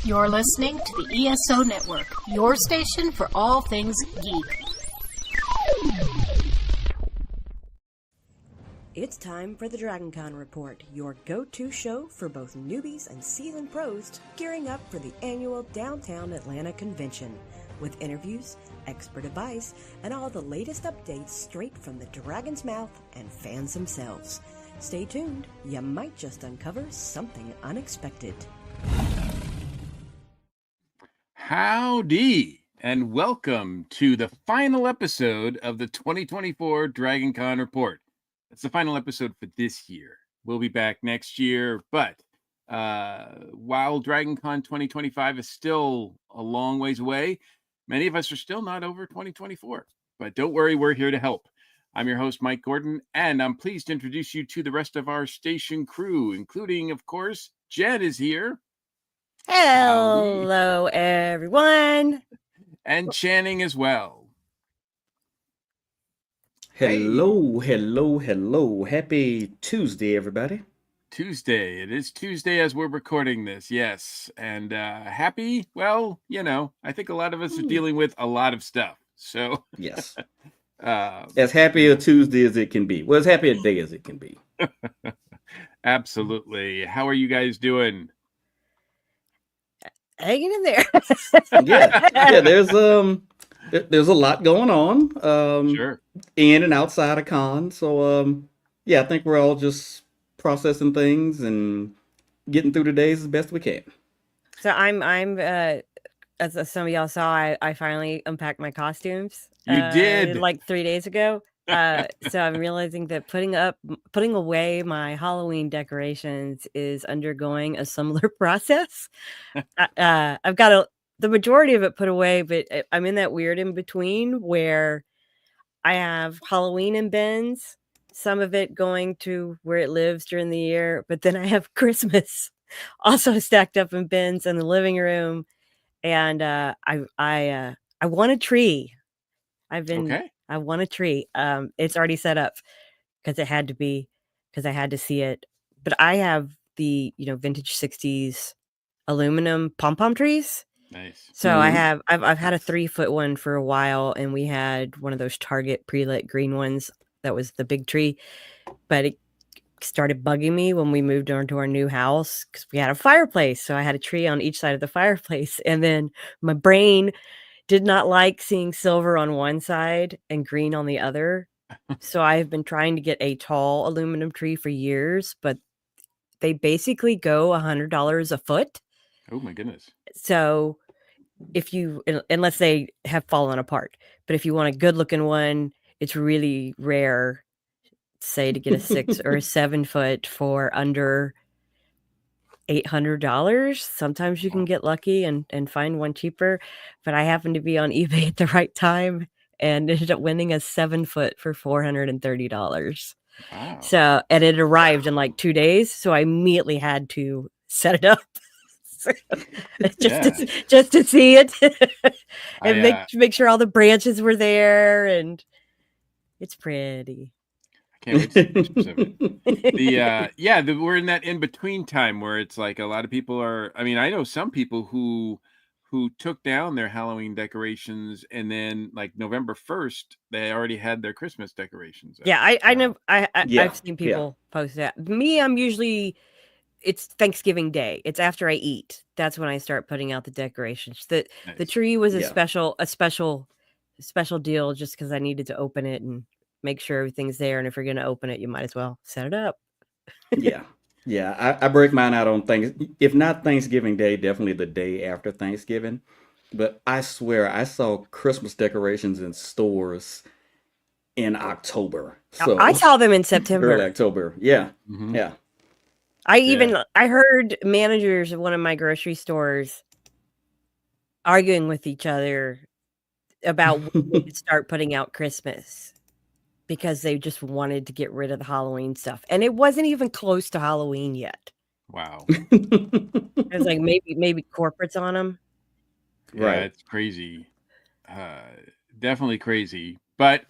You're listening to the ESO Network, your station for all things geek. It's time for the DragonCon Report, your go-to show for both newbies and seasoned pros gearing up for the annual Downtown Atlanta Convention, with interviews, expert advice, and all the latest updates straight from the dragon's mouth and fans themselves. Stay tuned, you might just uncover something unexpected. Howdy, and welcome to the final episode of the 2024 DragonCon Report. It's the final episode for this year. We'll be back next year, but while DragonCon 2025 is still a long ways away, many of us are still not over 2024. But don't worry, we're here to help. I'm your host, Mike Gordon, and I'm pleased to introduce you to the rest of our station crew, including, of course, Jen is here. Hello, everyone. And Channing as well. Hello, hello, hello. Happy Tuesday, everybody. Tuesday. It is Tuesday as we're recording this, yes. And happy, well, you know, I think a lot of us are dealing with a lot of stuff. So, yes. As happy a Tuesday as it can be. Well, as happy a day as it can be. Absolutely. How are you guys doing? Hanging in there. yeah, there's a lot going on. Sure. In and outside of con. So, yeah, I think we're all just processing things and getting through the days as best we can. So I'm as some of y'all saw, I finally unpacked my costumes. You did like 3 days ago. So I'm realizing that putting away my Halloween decorations is undergoing a similar process. I've got the majority of it put away, but I'm in that weird in between where I have Halloween in bins, some of it going to where it lives during the year, but then I have Christmas also stacked up in bins in the living room. And I want a tree. I want a tree. It's already set up because it had to be, because I had to see it. But I have the vintage 60s aluminum pom-pom trees. Nice. So I've had a 3-foot one for a while, and we had one of those Target pre-lit green ones that was the big tree, but it started bugging me when we moved into our new house because we had a fireplace. So I had a tree on each side of the fireplace, and then my brain did not like seeing silver on one side and green on the other. So I've been trying to get a tall aluminum tree for years, but they basically go $100 a foot. Oh my goodness. So unless they have fallen apart, but if you want a good looking one, it's really rare, say, to get a 6 or a 7 foot for under $800. Sometimes you can get lucky and find one cheaper, but I happened to be on eBay at the right time and ended up winning a 7 foot for $430. Wow. So, and it arrived in like 2 days, so I immediately had to set it up. just to see it and make sure all the branches were there, and it's pretty. I can't wait to see pictures of it. We're in that in-between time where it's like a lot of people are, I mean, I know some people who took down their Halloween decorations, and then like November 1st, they already had their Christmas decorations. Yeah, I know. I've seen people post that. Me, I'm usually, it's Thanksgiving Day. It's after I eat. That's when I start putting out the decorations. The tree was a special deal just because I needed to open it and make sure everything's there. And if you're going to open it, you might as well set it up. Yeah. I break mine out on if not Thanksgiving Day, definitely the day after Thanksgiving. But I swear I saw Christmas decorations in stores in October. So I saw them in September. Early October. Yeah. Mm-hmm. Yeah. I heard managers of one of my grocery stores arguing with each other about when they could start putting out Christmas because they just wanted to get rid of the Halloween stuff. And it wasn't even close to Halloween yet. Wow. It was like maybe corporate's on them. Yeah, Right. It's crazy. Definitely crazy. But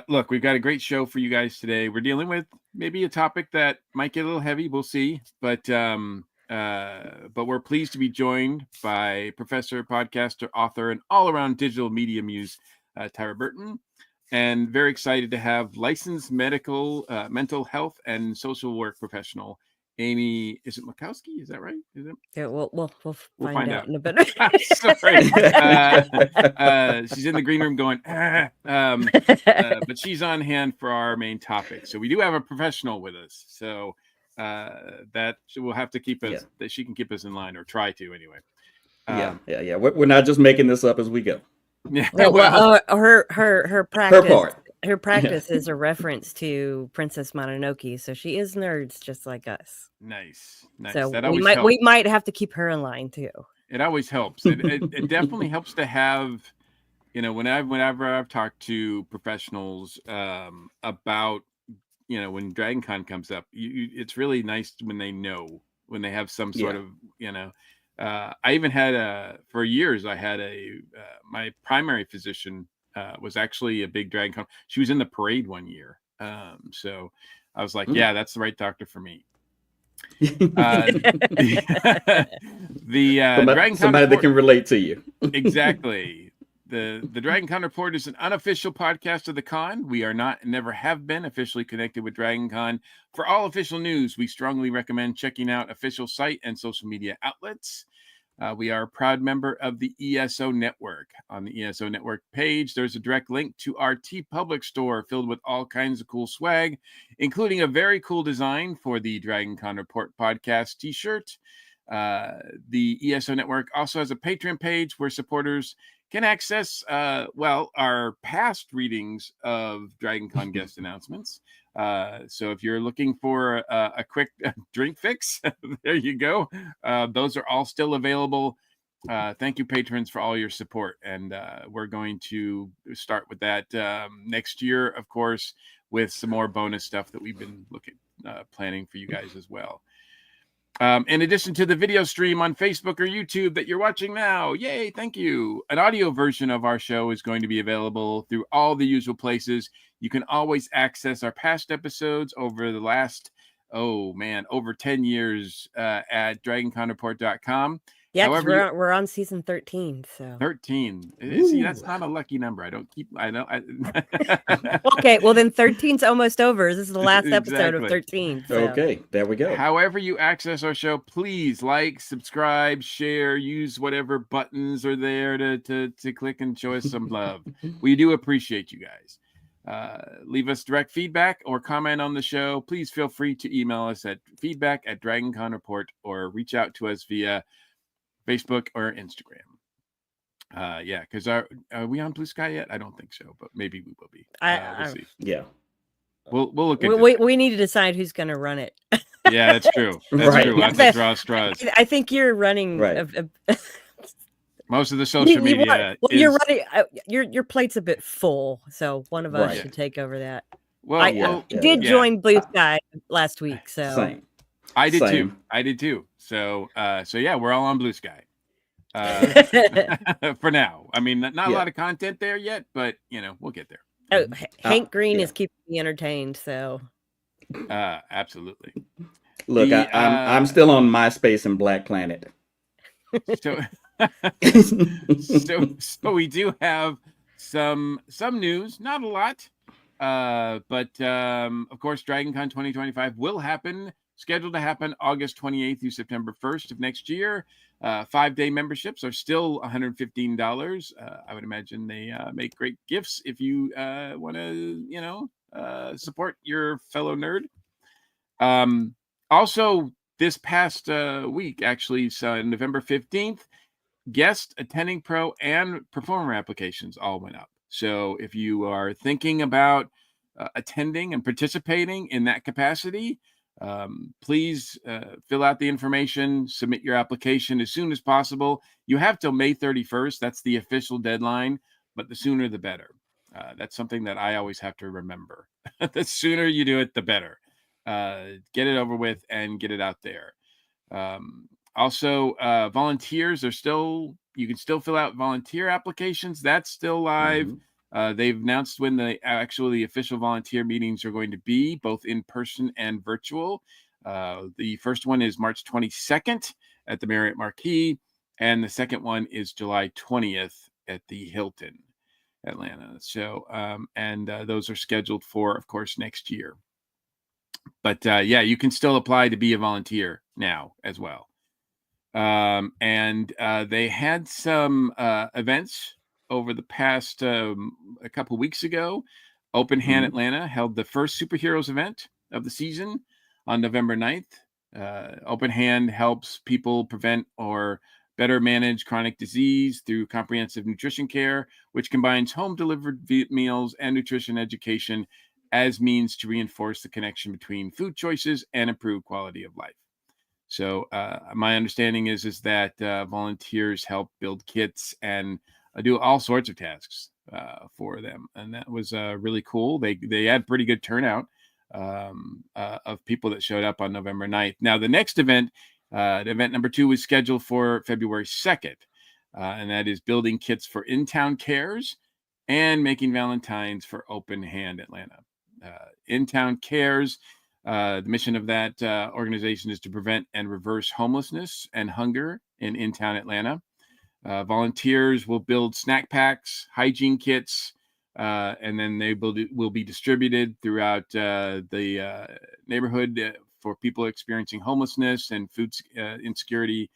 look, we've got a great show for you guys today. We're dealing with maybe a topic that might get a little heavy. We'll see. But but we're pleased to be joined by professor, podcaster, author, and all-around digital media muse, Tyra Burton, and very excited to have licensed mental health and social work professional Amy. Is it Makowski? Is that right? Is it? Yeah, we'll We'll find find out out. in a bit. Sorry. She's in the green room going, but she's on hand for our main topic. So we do have a professional with us. So that we'll have to keep us, that she can keep us in line, or try to anyway. Yeah. We're not just making this up as we go. Yeah. Well, her practice. Her part. Her practice is a reference to Princess Mononoke, so she is nerds just like us. Nice. So That we always helps. might have to keep her in line too. It always helps. It definitely helps to have, whenever I've talked to professionals about, when Dragon Con comes up, it's really nice when they have some sort of, I even had for years, I had my primary physician was actually a big Dragon Con. She was in the parade one year. So I was like, yeah, that's the right doctor for me. Dragon somebody that can relate to you. Exactly. The Dragon Con Report is an unofficial podcast of the con. We are not, never have been officially connected with Dragon Con. For all official news, we strongly recommend checking out official site and social media outlets. We are a proud member of the ESO Network. On the ESO Network page, there's a direct link to our TeePublic store filled with all kinds of cool swag, including a very cool design for the Dragon Con Report podcast t-shirt. The ESO Network also has a Patreon page where supporters can access, our past readings of Dragon Con guest announcements. So if you're looking for a quick drink fix, there you go. Those are all still available. Thank you, patrons, for all your support. And we're going to start with that next year, of course, with some more bonus stuff that we've been planning for you guys as well. In addition to the video stream on Facebook or YouTube that you're watching now, yay, thank you. An audio version of our show is going to be available through all the usual places. You can always access our past episodes over the last, over 10 years at dragonconreport.com. Yeah, however, we're on season 13. So 13. See, that's not a lucky number. I know. Okay, well then 13's almost over. This is the last episode of 13. So. Okay, there we go. However you access our show, please like, subscribe, share, use whatever buttons are there to click and show us some love. We do appreciate you guys. Leave us direct feedback or comment on the show. Please feel free to email us at feedback@DragonConReport or reach out to us via Facebook or Instagram. Because are we on Blue Sky yet? I don't think so, but maybe we will be. We'll see. Yeah, we'll look at we need to decide who's going to run it. Yeah, that's true. That's true. We'll have to draw straws. I think you're running. Right. Most of the social media. You're running. Your plate's a bit full, so one of us should take over that. Well, I did join Blue Sky last week, so same. I did too. So yeah, we're all on Blue Sky for now. I mean, not a lot of content there yet, but we'll get there. Oh, Hank Green is keeping me entertained, so absolutely. Look, I'm still on MySpace and Black Planet. So we do have some news, not a lot, but of course, Dragon Con 2025 will happen. Scheduled to happen August 28th through September 1st of next year. 5-day memberships are still $115. I would imagine they make great gifts if you want to, support your fellow nerd. Also, this past week, actually, so November 15th, guest, attending pro, and performer applications all went up. So if you are thinking about attending and participating in that capacity, please fill out the information, submit your application as soon as possible. You have till May 31st. That's the official deadline, but the sooner the better. That's something that I always have to remember. The sooner you do it, the better. Get it over with and get it out there. Also, volunteers are you can still fill out volunteer applications. That's still live. Mm-hmm. They've announced when the official volunteer meetings are going to be, both in person and virtual. The first one is March 22nd at the Marriott Marquis, and the second one is July 20th at the Hilton, Atlanta. So, those are scheduled for, of course, next year. But yeah, you can still apply to be a volunteer now as well. They had some events over the past a couple weeks ago. Open Hand Atlanta held the first superheroes event of the season on November 9th. Open Hand helps people prevent or better manage chronic disease through comprehensive nutrition care, which combines home delivered meals and nutrition education as means to reinforce the connection between food choices and improve quality of life. So my understanding is that volunteers help build kits and do all sorts of tasks for them, and that was really cool. They had pretty good turnout of people that showed up on November 9th. Now the next event, event number 2, was scheduled for February 2nd, and that is building kits for in-town cares and making Valentines for Open Hand Atlanta. In-town cares. The mission of that organization is to prevent and reverse homelessness and hunger in in-town Atlanta. Volunteers will build snack packs, hygiene kits, and then they will be distributed throughout the neighborhood for people experiencing homelessness and food insecurity.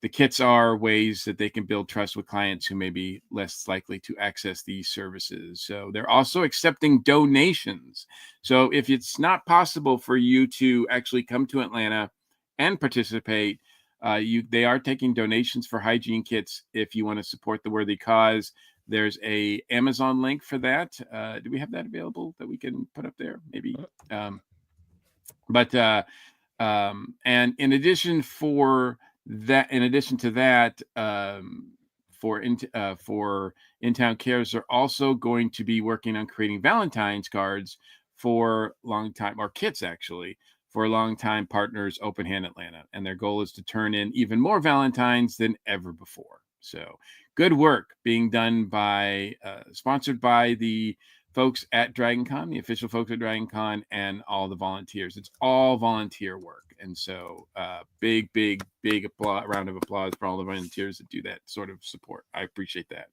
The kits are ways that they can build trust with clients who may be less likely to access these services. So they're also accepting donations. So if it's not possible for you to actually come to Atlanta and participate, they are taking donations for hygiene kits if you want to support the worthy cause. There's a Amazon link for that. Do we have that available that we can put up there? Maybe. And in addition to that, for in-town cares, they're also going to be working on creating Valentine's cards for kits actually, for longtime partners, Open Hand Atlanta. And their goal is to turn in even more Valentines than ever before. So good work being done sponsored by the folks at DragonCon, the official folks at DragonCon, and all the volunteers. It's all volunteer work. And so big round of applause for all the volunteers that do that sort of support. I appreciate that.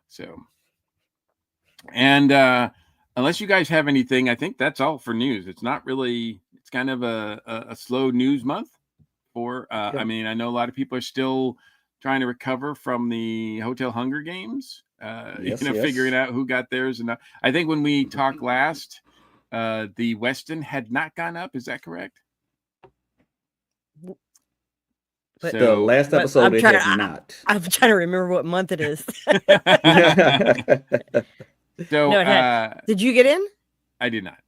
So, and unless you guys have anything, I think that's all for news. It's not really, it's kind of a slow news month for, I mean, I know a lot of people are still trying to recover from the Hotel Hunger Games, figuring out who got theirs. And I think when we talked last, the Westin had not gone up. Is that correct? But the last episode it has not. I'm trying to remember what month it is. So no, did you get in? I did not.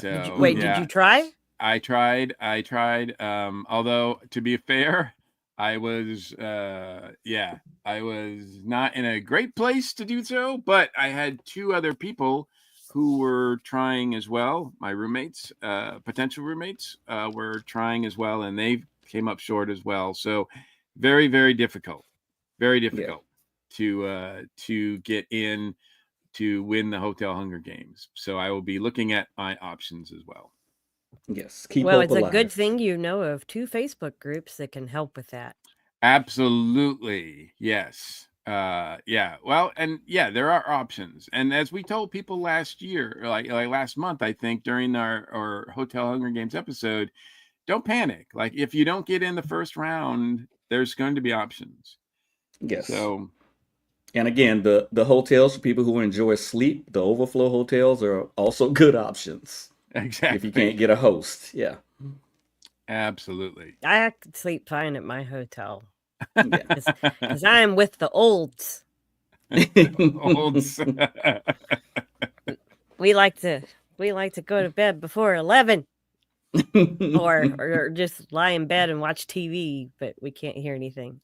Did you try? I tried. Although to be fair, I was not in a great place to do so, but I had 2 other people who were trying as well. My roommates, potential roommates, were trying as well, and they came up short as well. So very, very difficult to get in to win the Hotel Hunger Games. So I will be looking at my options as well. Yes. Keep well, hope it's alive. a good thing you know of 2 Facebook groups that can help with that. Absolutely. Yes. Well, and there are options. And as we told people last year, like last month, I think during our Hotel Hunger Games episode, don't panic. Like if you don't get in the first round, there's going to be options. Yes. So, and again, the hotels for people who enjoy sleep, the overflow hotels are also good options. Exactly. If you can't get a host. Yeah. Absolutely. I could sleep fine at my hotel. Because I'm with the olds. We like to go to bed before 11. or just lie in bed and watch TV, but we can't hear anything.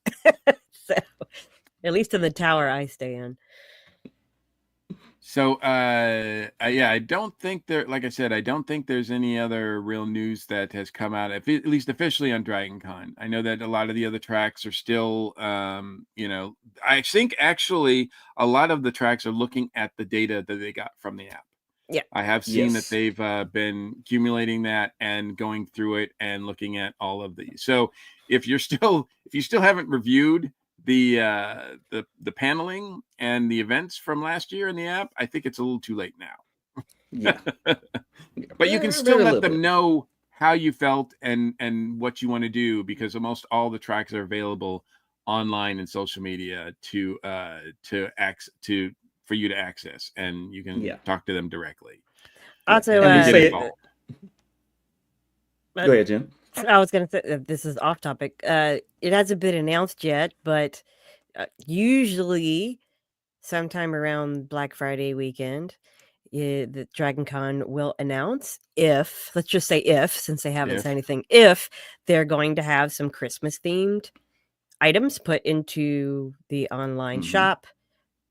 So, at least in the tower I stay in. So, I don't think like I said, I don't think there's any other real news that has come out, at least officially on DragonCon. I know that a lot of the other tracks are still, I think actually a lot of the tracks are looking at the data that they got from the app. Yeah. I have seen that Yes. they've been accumulating that and going through it and looking at all of these. So if you still haven't reviewed the paneling and the events from last year in the app, I think it's a little too late now. Yeah. But you can still Very let little them bit. know how you felt and what you want to do, because almost all the tracks are available online and social media for you to access, and you can Yeah. talk to them directly Also, And we and get say involved. Go ahead, Jim. I was going to say this is off topic. It hasn't been announced yet, but usually sometime around Black Friday weekend, the Dragon Con will announce if, let's just say if, since they haven't said anything, if they're going to have some Christmas themed items put into the online shop.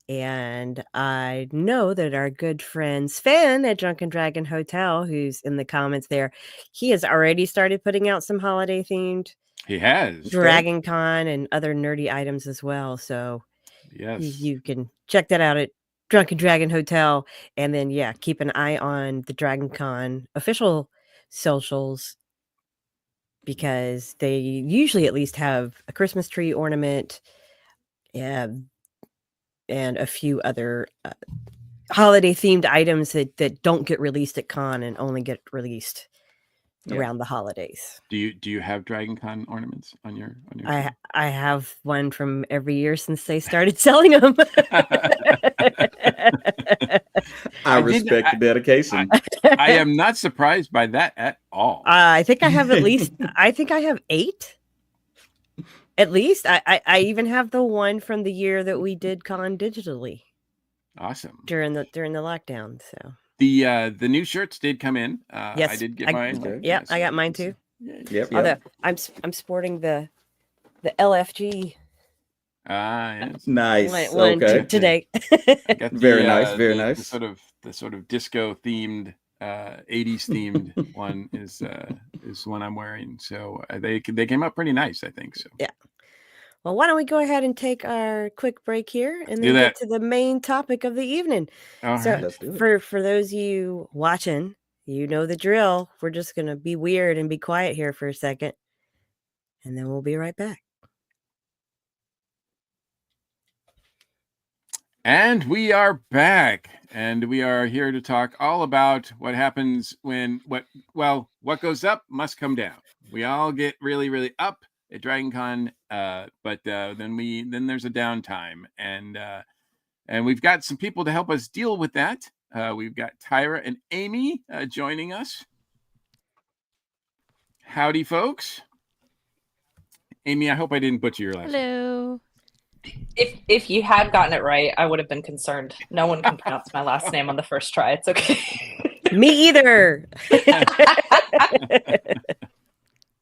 And I know that our good friend Sven at Drunken Dragon Hotel, who's in the comments there, he has already started putting out some holiday themed He has Dragon Con and other nerdy items as well. So yes, you can check that out at Drunken Dragon Hotel. And then, yeah, keep an eye on the Dragon Con official socials, because they usually at least have a Christmas tree ornament and a few other holiday themed items that don't get released at con and only get released around the holidays. Do you have Dragon Con ornaments on your I have one from every year since they started selling them. I respect the dedication. I am not surprised by that at all. I think I have at least, I think I have 8. At least. I even have the one from the year that we did con digitally. Awesome. During the lockdown. So the new shirts did come in. yes, I did get mine. Okay. Yeah, I got mine too. Yep. Although I'm sporting the LFG yes. Nice. one Okay. today. I got Very nice. Very nice. The sort of disco themed 80s themed one is one I'm wearing. So they came up pretty nice, I think. So yeah. Well, why don't we go ahead and take our quick break here and Do then that. get to the main topic of the evening. All So right. Let's do it. for those of you watching, you know the drill. We're just gonna be weird and be quiet here for a second, and then we'll be right back. And we are back, and we are here to talk all about what happens when what goes up must come down. We all get really, really up at Dragon Con, but then there's a downtime, and we've got some people to help us deal with that. We've got Tyra and Amy joining us. Howdy, folks. Amy, I hope I didn't butcher your last name. Hello. If you had gotten it right, I would have been concerned. No one can pronounce my last name on the first try. It's okay. Me either.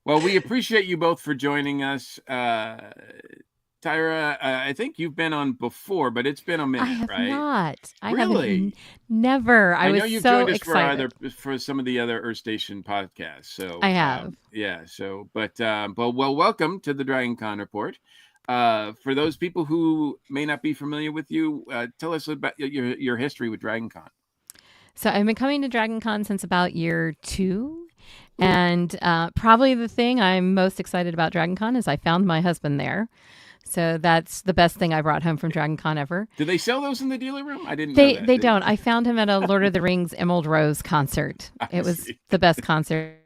Well, we appreciate you both for joining us. Tyra, I think you've been on before, but it's been a minute, I have right? not. I Really? haven't. Never. I know was you've so joined us excited. for some of the other Earth Station podcasts. So I have. Yeah. So, but welcome to the Dragon Con Report. For those people who may not be familiar with you, tell us about your history with Dragon Con. So I've been coming to Dragon Con since about year 2. And probably the thing I'm most excited about Dragon Con is I found my husband there. So that's the best thing I brought home from Dragon Con ever. Do they sell those in the dealer room? I didn't know that. They don't. I found him at a Lord of the Rings Emerald Rose concert. It was the best concert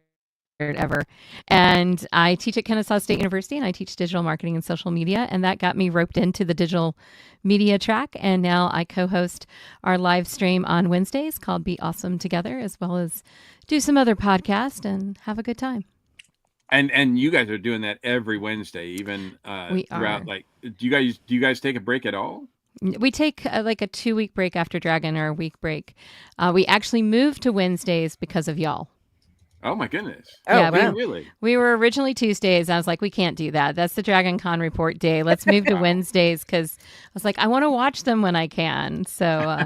ever. And I teach at Kennesaw State University, and I teach digital marketing and social media. And that got me roped into the digital media track. And now I co-host our live stream on Wednesdays called Be Awesome Together, as well as do some other podcasts and have a good time. And you guys are doing that every Wednesday, even We throughout. are. Like, do you guys take a break at all? We take like a 2-week break after Dragon, or a week break. We actually moved to Wednesdays because of y'all. Oh my goodness! Oh, Yeah, wow. Really? We were originally Tuesdays. I was like, we can't do that. That's the Dragon Con report day. Let's move to Wednesdays, because I was like, I want to watch them when I can. So,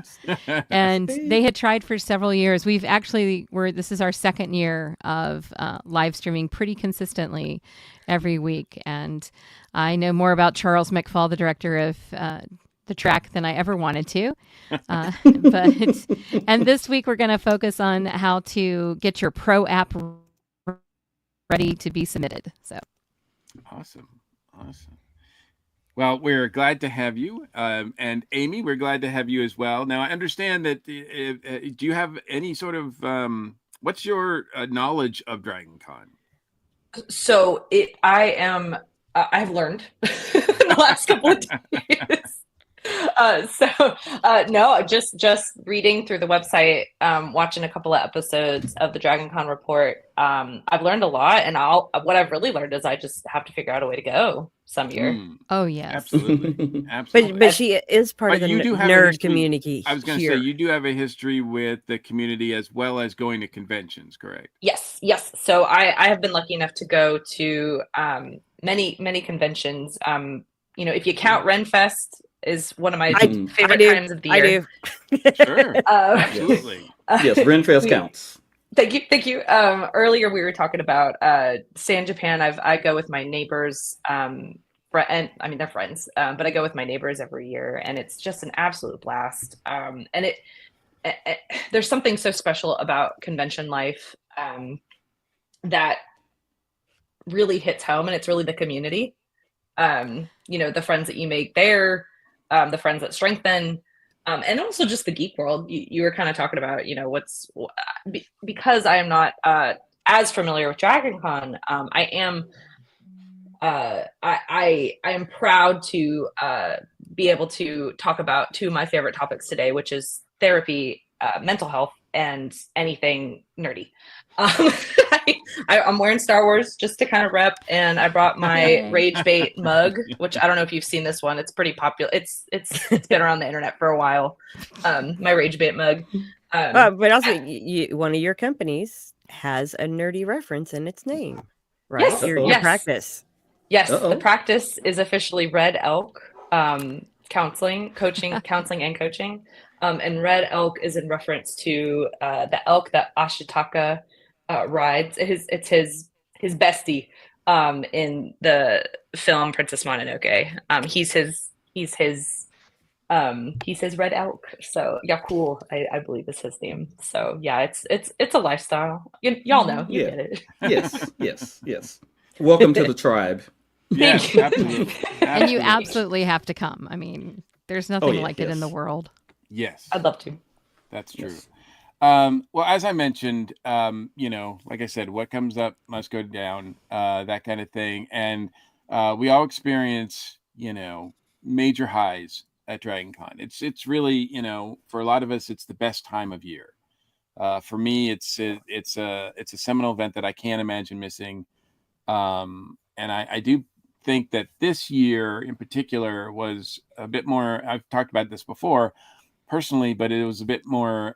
and they had tried for several years. This is our second year of live streaming pretty consistently every week. And I know more about Charles McFall, the director of the track than I ever wanted to. And this week we're going to focus on how to get your pro app ready to be submitted. So awesome. Well, we're glad to have you. And Amy, we're glad to have you as well. Now, I understand that, do you have any sort of, what's your knowledge of Dragon Con? So I've learned in the last couple of days. No, just reading through the website, watching a couple of episodes of the Dragon Con report. I've learned a lot, and what I've really learned is I just have to figure out a way to go some year. Oh yes, absolutely. But she is part of the nerd community. I was going to say, you do have a history with the community as well as going to conventions, correct? Yes. So I have been lucky enough to go to many conventions. If you count RenFest is one of my favorite times of the year. I do. Sure. Absolutely. Yes, RenFest counts. Thank you. Earlier we were talking about stay in Japan. I go with my neighbors, and I mean they're friends, but I go with my neighbors every year, and it's just an absolute blast. And there's something so special about convention life that really hits home, and it's really the community. The friends that you make there, the friends that strengthen, and also just the geek world. You were kind of talking about, because I am not as familiar with Dragon Con. I am proud to be able to talk about two of my favorite topics today, which is therapy, mental health, and anything nerdy. I'm wearing Star Wars just to kind of rep, and I brought my Rage Bait mug, which I don't know if you've seen this one. It's pretty popular. It's been around the internet for a while. My Rage Bait mug. But also, one of your companies has a nerdy reference in its name, right? Yes, Your practice. Yes, the practice is officially Red Elk counseling and coaching. And Red Elk is in reference to the elk that Ashitaka rides. It's his bestie in the film Princess Mononoke. He's his Red Elk. So yeah, cool. I believe is his name. So yeah, it's a lifestyle. Y'all know, you get it. Yes. Welcome to the tribe. Yes, absolutely. And you absolutely have to come. I mean, there's nothing like it in the world. Yes, I'd love to. That's true. Yes. Well, as I mentioned, like I said, what comes up must go down, that kind of thing. And we all experience, major highs at Dragon Con. It's really, for a lot of us, it's the best time of year. For me, it's a seminal event that I can't imagine missing. And I do think that this year in particular was a bit more, I've talked about this before personally, but it was a bit more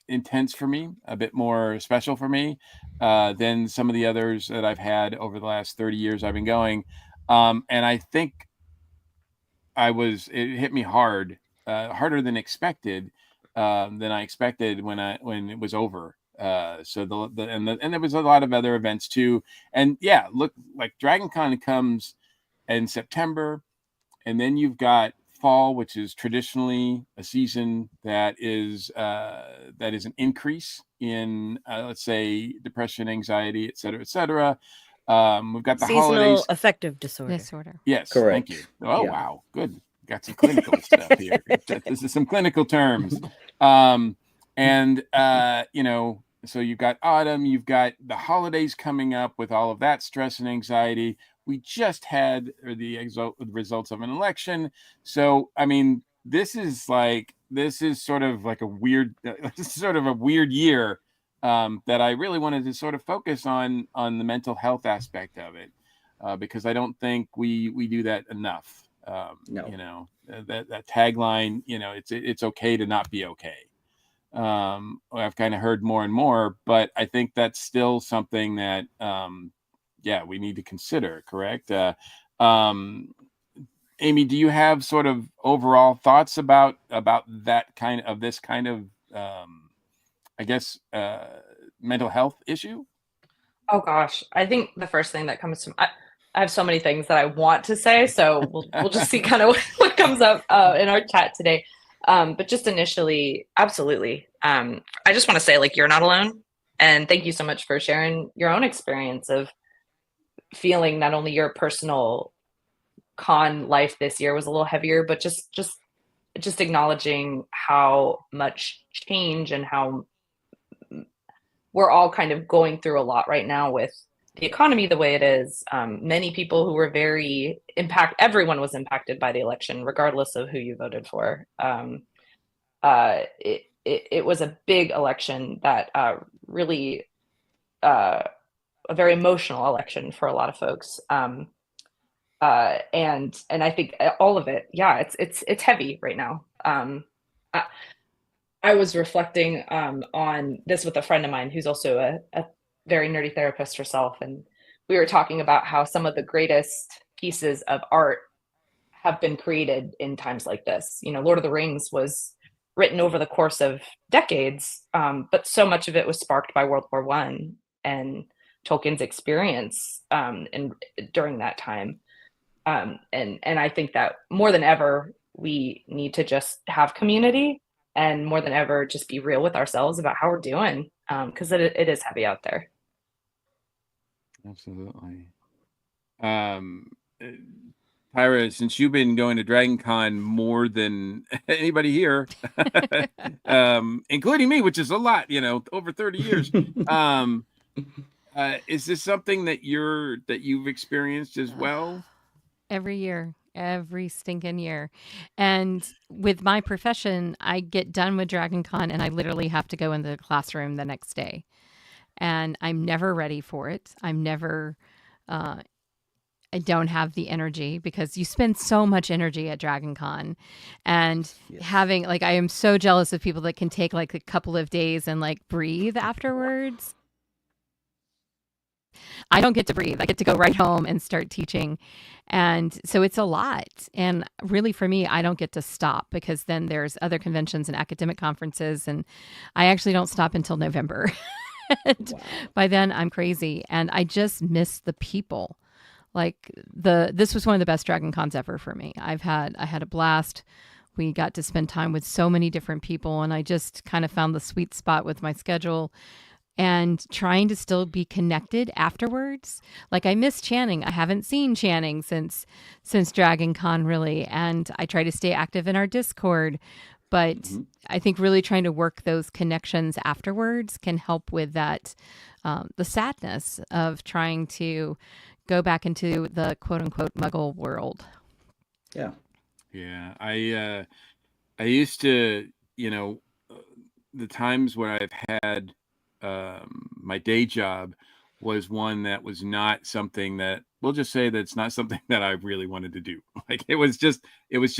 intense for me, a bit more special for me than some of the others that I've had over the last 30 years I've been going. And I think it hit me hard, harder than expected, when it was over. So and there was a lot of other events too. And yeah, look, like Dragon Con comes in September, and then you've got fall, which is traditionally a season that is an increase in let's say depression, anxiety, et cetera, et cetera. We've got the seasonal holidays. Affective disorder. Yes, correct. Thank you. Oh, yeah. Wow, good. Got some clinical stuff here. This is some clinical terms. So you've got autumn, you've got the holidays coming up with all of that stress and anxiety. We just had the results of an election. So, I mean, this is sort of a weird year that I really wanted to sort of focus on the mental health aspect of it, because I don't think we do that enough. No. That tagline, it's okay to not be okay. I've kind of heard more and more, but I think that's still something that, we need to consider. Correct. Amy, do you have sort of overall thoughts about this kind of, mental health issue? Oh gosh, I think the first thing that comes to have so many things that I want to say, so we'll just see kind of what comes up in our chat today. But just initially, absolutely. I just want to say, like, you're not alone, and thank you so much for sharing your own experience of feeling not only your personal con life this year was a little heavier, but just acknowledging how much change and how we're all kind of going through a lot right now with the economy the way it is. Many people who were everyone was impacted by the election, regardless of who you voted for. It was a big election that really a very emotional election for a lot of folks. And I think all of it, yeah, it's heavy right now. I was reflecting on this with a friend of mine who's also a very nerdy therapist herself, and we were talking about how some of the greatest pieces of art have been created in times like this. You know, Lord of the Rings was written over the course of decades, but so much of it was sparked by World War One and Tolkien's experience during that time. And I think that more than ever, we need to just have community, and more than ever, just be real with ourselves about how we're doing, because it is heavy out there. Absolutely. Tyra, since you've been going to Dragon Con more than anybody here, including me, which is a lot, over 30 years, is this something that you've experienced as well? Every year, every stinking year. And with my profession, I get done with Dragon Con and I literally have to go into the classroom the next day. And I'm never ready for it. I don't have the energy, because you spend so much energy at Dragon Con, and having, like, I am so jealous of people that can take like a couple of days and like breathe afterwards. I don't get to breathe. I get to go right home and start teaching. And so it's a lot. And really, for me, I don't get to stop, because then there's other conventions and academic conferences, and I actually don't stop until November. Wow. By then I'm crazy, and I just miss the people. Like, this was one of the best Dragon Cons ever for me. I had a blast. We got to spend time with so many different people, and I just kind of found the sweet spot with my schedule and trying to still be connected afterwards. Like, I miss Channing. I haven't seen Channing since Dragon Con, really, and I try to stay active in our Discord. But I think really trying to work those connections afterwards can help with that, the sadness of trying to go back into the quote unquote Muggle world. Yeah. Yeah. I used to, the times where I've had my day job was one that was not something that, we'll just say, that's not something that I really wanted to do. Like, it was just it was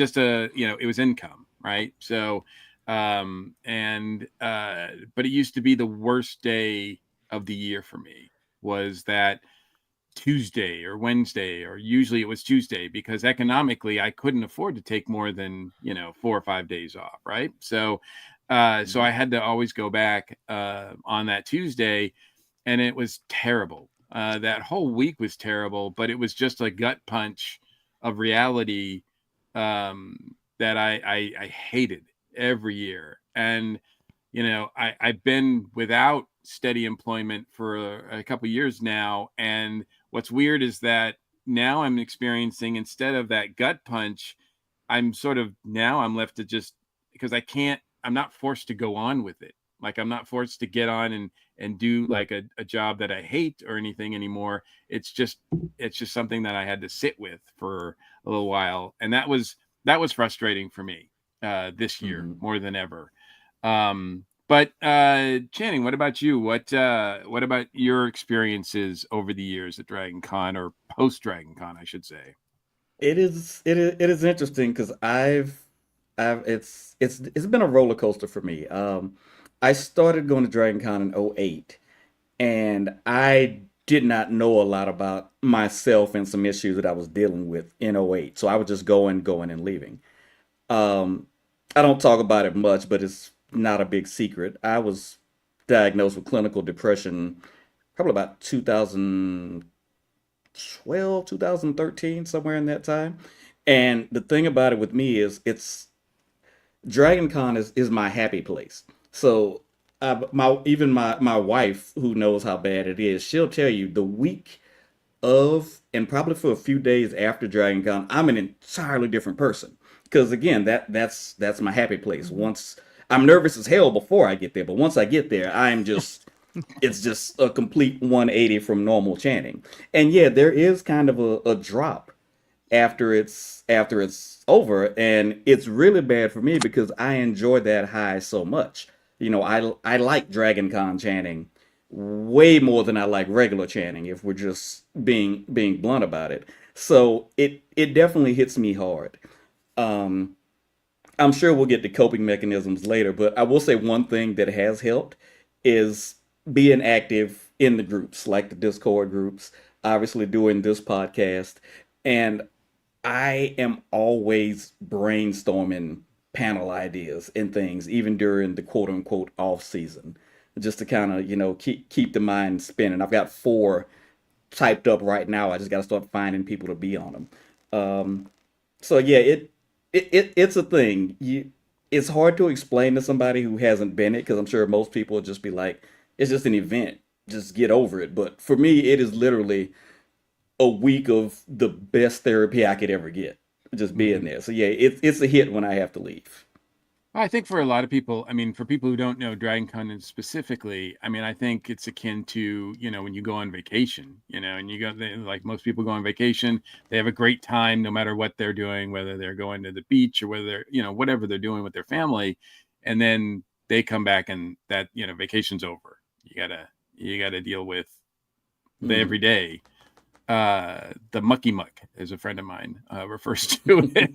income, right? So, but it used to be the worst day of the year for me, was that Tuesday or Wednesday, or usually it was Tuesday, because economically I couldn't afford to take more than 4 or 5 days off, right? So so I had to always go back on that Tuesday, and it was terrible. That whole week was terrible, but it was just a gut punch of reality that I hated every year. And I've been without steady employment for a couple of years now, and what's weird is that now I'm experiencing, instead of that gut punch, I'm left to just, because I'm not forced to go on with it. Like, I'm not forced to get on and do like a job that I hate or anything anymore. It's just something that I had to sit with for a little while. And that was frustrating for me this year more than ever. But Channing, what about you? What about your experiences over the years at Dragon Con, or post Dragon Con, I should say? It is interesting, because it's been a roller coaster for me. I started going to Dragon Con in '08, and I did not know a lot about myself and some issues that I was dealing with in '08. So I was just going and leaving. Um, I don't talk about it much, but it's not a big secret. I was diagnosed with clinical depression probably about 2013 2012, 2013, somewhere in that time. And the thing about it with me is it's Dragon Con is my happy place. So my wife, who knows how bad it is, she'll tell you the week of and probably for a few days after Dragon Con, I'm an entirely different person. Because again, that's my happy place. Once I'm nervous as hell before I get there, but once I get there, I'm just it's just a complete 180 from normal chanting. And yeah, there is kind of a drop after it's over, and it's really bad for me because I enjoy that high so much. I like Dragon Con chanting way more than I like regular chanting if we're just being blunt about it. So it definitely hits me hard. Um I'm sure we'll get to coping mechanisms later, but I will say one thing that has helped is being active in the groups, like the Discord groups, obviously doing this podcast. And I am always brainstorming panel ideas and things, even during the quote unquote off season, just to kind of, keep the mind spinning. I've got four typed up right now. I just got to start finding people to be on them. So yeah, it's a thing. It's hard to explain to somebody who hasn't been it because I'm sure most people would just be like, it's just an event. Just get over it. But for me, it is literally a week of the best therapy I could ever get. Just being there. So yeah, it's a hit when I have to leave. I think for a lot of people, I mean, for people who don't know Dragon Con specifically, I mean, I think it's akin to, when you go on vacation, and like most people go on vacation, they have a great time no matter what they're doing, whether they're going to the beach or whether they're, whatever they're doing with their family. And then they come back and that, vacation's over. You gotta deal with the everyday. The mucky muck, as a friend of mine refers to it.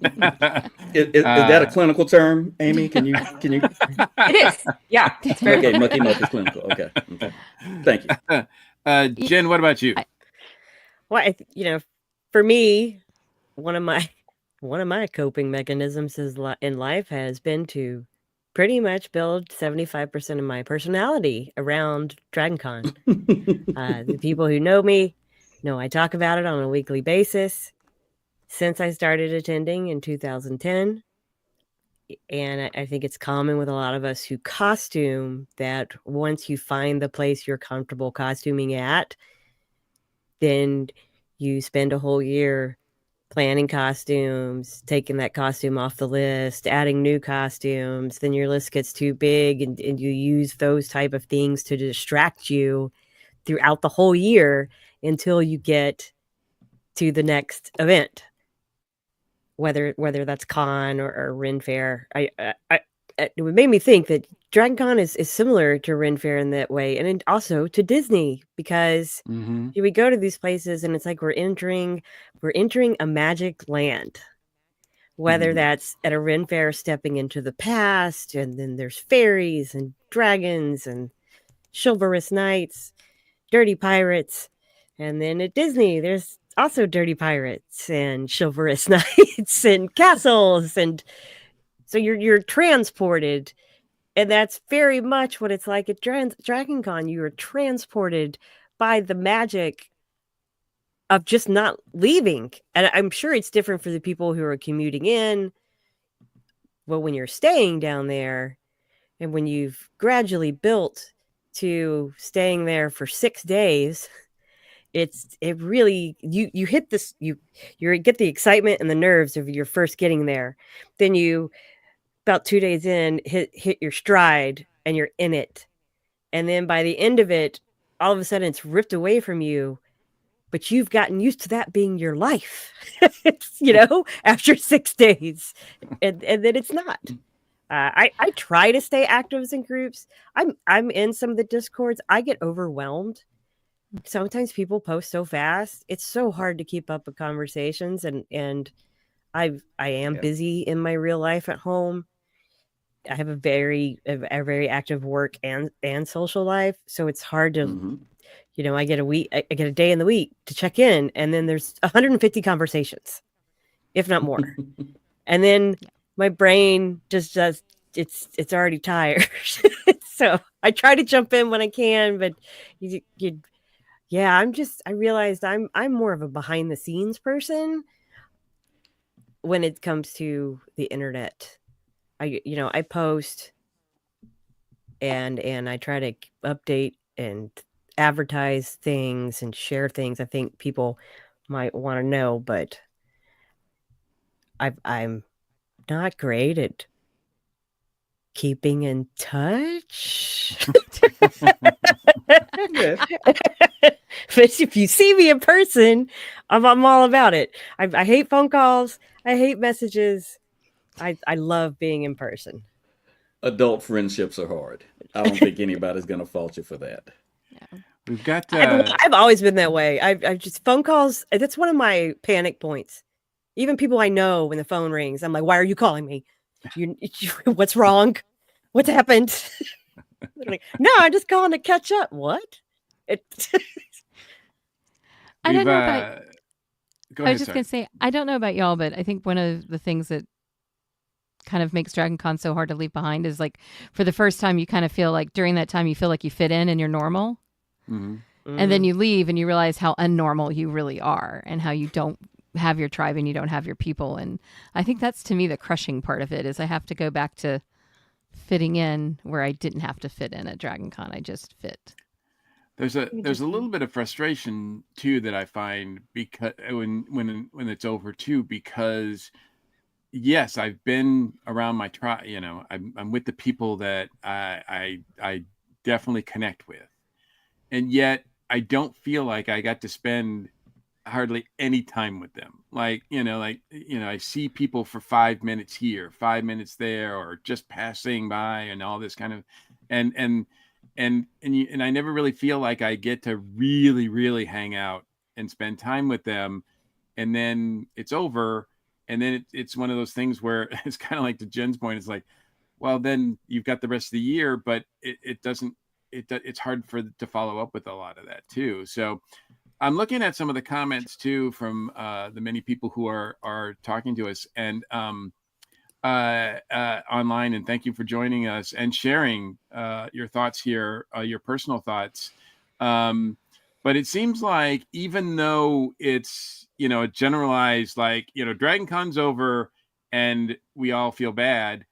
Is that a clinical term, Amy? Can you? It is. Yeah. It's very okay. Mucky muck is clinical. Okay. Thank you. Jen, what about you? Well, for me, one of my coping mechanisms in life has been to pretty much build 75% of my personality around DragonCon. The people who know me know I talk about it on a weekly basis since I started attending in 2010. And I think it's common with a lot of us who costume that once you find the place you're comfortable costuming at, then you spend a whole year planning costumes, taking that costume off the list, adding new costumes. Then your list gets too big and you use those type of things to distract you throughout the whole year until you get to the next event, whether that's con or Ren Fair. It made me think that Dragon Con is similar to Ren Fair in that way, and also to Disney, because we go to these places and it's like we're entering a magic land. Whether that's at a Ren Fair, stepping into the past, and then there's fairies and dragons and chivalrous knights, dirty pirates, and then at Disney there's also dirty pirates and chivalrous knights and castles, and so you're transported, and that's very much what it's like at Dragon Con. You are transported by the magic of just not leaving. And I'm sure it's different for the people who are commuting in. Well, when you're staying down there and when you've gradually built to staying there for 6 days, it really, you hit this, you get the excitement and the nerves of your first getting there. Then you, about 2 days in, hit your stride and you're in it. And then by the end of it, all of a sudden it's ripped away from you, but you've gotten used to that being your life. It's, after 6 days, and then it's not. I try to stay active in groups. I'm in some of the Discords. I get overwhelmed. Sometimes people post so fast. It's so hard to keep up with conversations, and I am busy in my real life at home. I have a very active work and social life, so it's hard to, I get a day in the week to check in, and then there's 150 conversations, if not more, and then my brain just does. It's already tired, so I try to jump in when I can, but Yeah, I realized I'm more of a behind the scenes person when it comes to the internet. I post and I try to update and advertise things and share things I think people might want to know, but I'm not great at keeping in touch. Yes. But if you see me in person, I'm all about it. I hate phone calls. I hate messages. I love being in person. Adult friendships are hard. I don't think anybody's gonna fault you for that. Yeah. We've got I've always been that way. I've just phone calls. That's one of my panic points. Even people I know, when the phone rings, I'm like, "Why are you calling me? What's wrong? What's happened?" They're like, "No, I'm just calling to catch up." What? It. I don't know about. Go I was ahead, just sorry. gonna say I don't know about y'all, but I think one of the things that kind of makes Dragon Con so hard to leave behind is like for the first time you kind of feel like during that time you feel like you fit in and you're normal. Mhm. And then you leave and you realize how unnormal you really are and how you don't have your tribe and you don't have your people. And I think that's to me the crushing part of it is I have to go back to fitting in where I didn't have to fit in at Dragon Con. I just fit. There's a little bit of frustration too that I find because when it's over too, because yes, I've been around my tribe, I'm with the people that I definitely connect with. And yet I don't feel like I got to spend hardly any time with them. I see people for 5 minutes here, 5 minutes there, or just passing by and all this kind of, and, and I never really feel like I get to really, really hang out and spend time with them. And then it's over. And then it's one of those things where it's kind of like to Jen's point. It's like, well, then you've got the rest of the year, but it doesn't, it's hard to follow up with a lot of that too. So I'm looking at some of the comments too from the many people who are talking to us and online. And thank you for joining us and sharing your thoughts here, your personal thoughts. But it seems like even though it's a generalized Dragon Con's over and we all feel bad,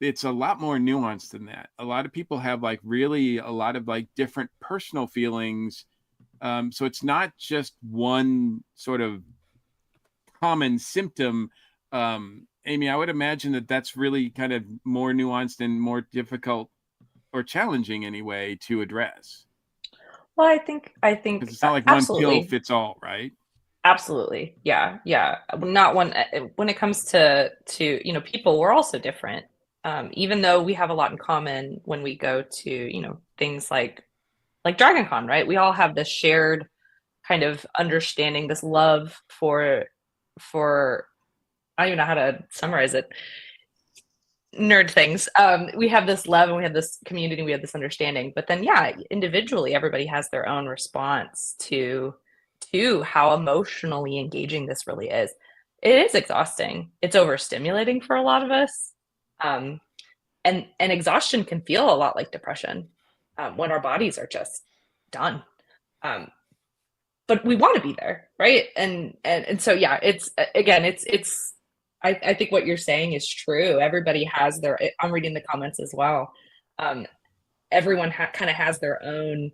it's a lot more nuanced than that. A lot of people have really a lot of different personal feelings. So it's not just one sort of common symptom. Amy, I would imagine that that's really kind of more nuanced and more difficult or challenging anyway to address. Well, I think Because it's not like one pill fits all, right? Absolutely. Yeah. Yeah. Not one when it comes to people, we're also different. Even though we have a lot in common when we go to, things like Dragon Con, right? We all have this shared kind of understanding, this love for I don't even know how to summarize it. Nerd things. We have this love and we have this community, we have this understanding. But then yeah, individually everybody has their own response to how emotionally engaging this really is. It is exhausting. It's overstimulating for a lot of us. And exhaustion can feel a lot like depression when our bodies are just done. But we want to be there, right? And so yeah, it's again, it's I think what you're saying is true. Everybody has their. I'm reading the comments as well. Everyone kind of has their own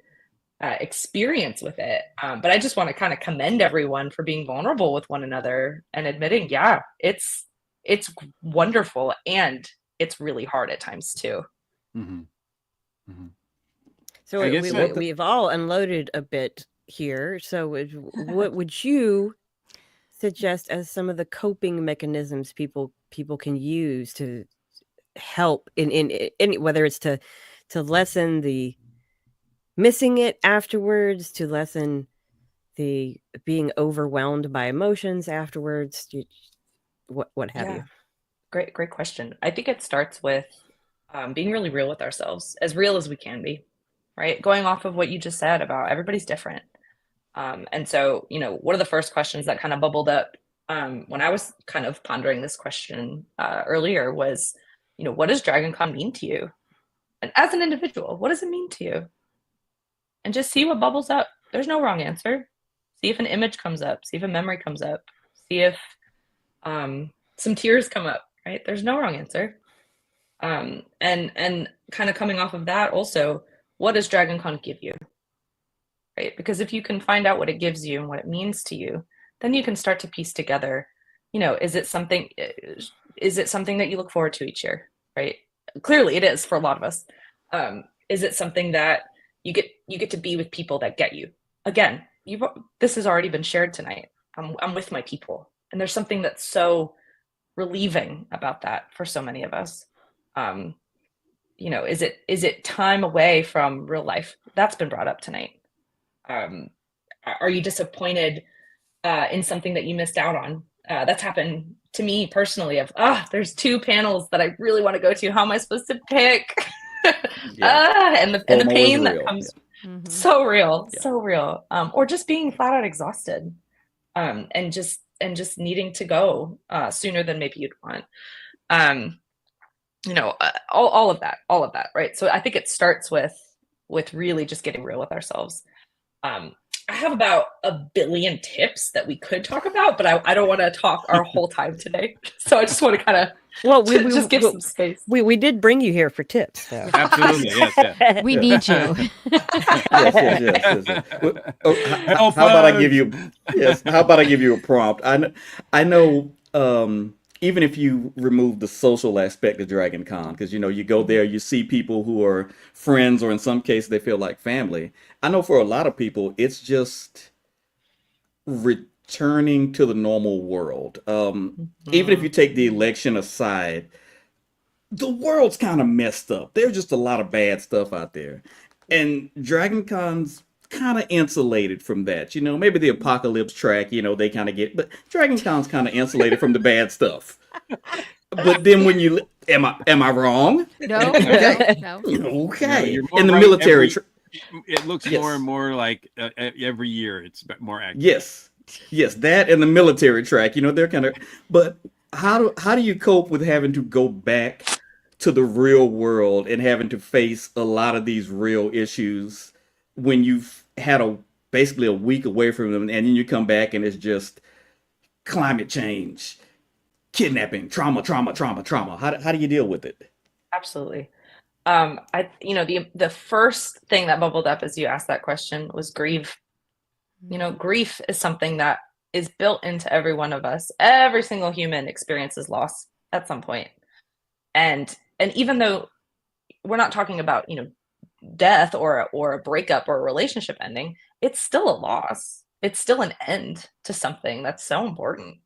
experience with it. But I just want to kind of commend everyone for being vulnerable with one another and admitting, yeah, it's wonderful and it's really hard at times too. Mm-hmm. Mm-hmm. So we've all unloaded a bit here. So what would you suggest as some of the coping mechanisms people can use to help in whether it's to lessen the missing it afterwards, to lessen the being overwhelmed by emotions afterwards, what have you? Great question. I think it starts with being really real with ourselves, as real as we can be, right? Going off of what you just said about everybody's different. And so, one of the first questions that kind of bubbled up when I was kind of pondering this question earlier was, what does Dragon Con mean to you? And as an individual, what does it mean to you? And just see what bubbles up. There's no wrong answer. See if an image comes up. See if a memory comes up. See if some tears come up, right? There's no wrong answer. And kind of coming off of that also, what does DragonCon give you? Right? Because if you can find out what it gives you and what it means to you, then you can start to piece together, is it something that you look forward to each year, right? Clearly it is for a lot of us. Is it something that you get to be with people that get you? Again, this has already been shared tonight. I'm with my people. And there's something that's so relieving about that for so many of us. Is it time away from real life? That's been brought up tonight. Are you disappointed in something that you missed out on? That's happened to me personally there's 2 panels that I really want to go to. How am I supposed to pick? And the pain that comes so real. Or just being flat out exhausted, and just needing to go sooner than maybe you'd want. All of that, right? So I think it starts with really just getting real with ourselves. I have about 1 billion tips that we could talk about, but I don't want to talk our whole time today. So I just want to kind of just give some space. We did bring you here for tips, though. Absolutely, yes. We need you. Yes. How about I give you a prompt? I know even if you remove the social aspect of Dragon Con, because you go there, you see people who are friends, or in some cases they feel like family. I know for a lot of people it's just returning to the normal world. Even if you take the election aside, the world's kind of messed up. There's just a lot of bad stuff out there, and Dragon Con's kind of insulated from that. Maybe the apocalypse track, they kind of get, but Dragon Con's kind of insulated from the bad stuff. But then when you am I wrong? No. Okay. No. Okay. You're more In the right military, it looks more and more like every year it's more accurate. yes, that and the military track. They're kind of. But how do you cope with having to go back to the real world and having to face a lot of these real issues when you've had basically a week away from them, and then you come back and it's just climate change, kidnapping, trauma. How do you deal with it? Absolutely. The first thing that bubbled up as you asked that question was grief. Grief is something that is built into every one of us. Every single human experiences loss at some point. And even though we're not talking about, death or a breakup or a relationship ending, it's still a loss. It's still an end to something that's so important.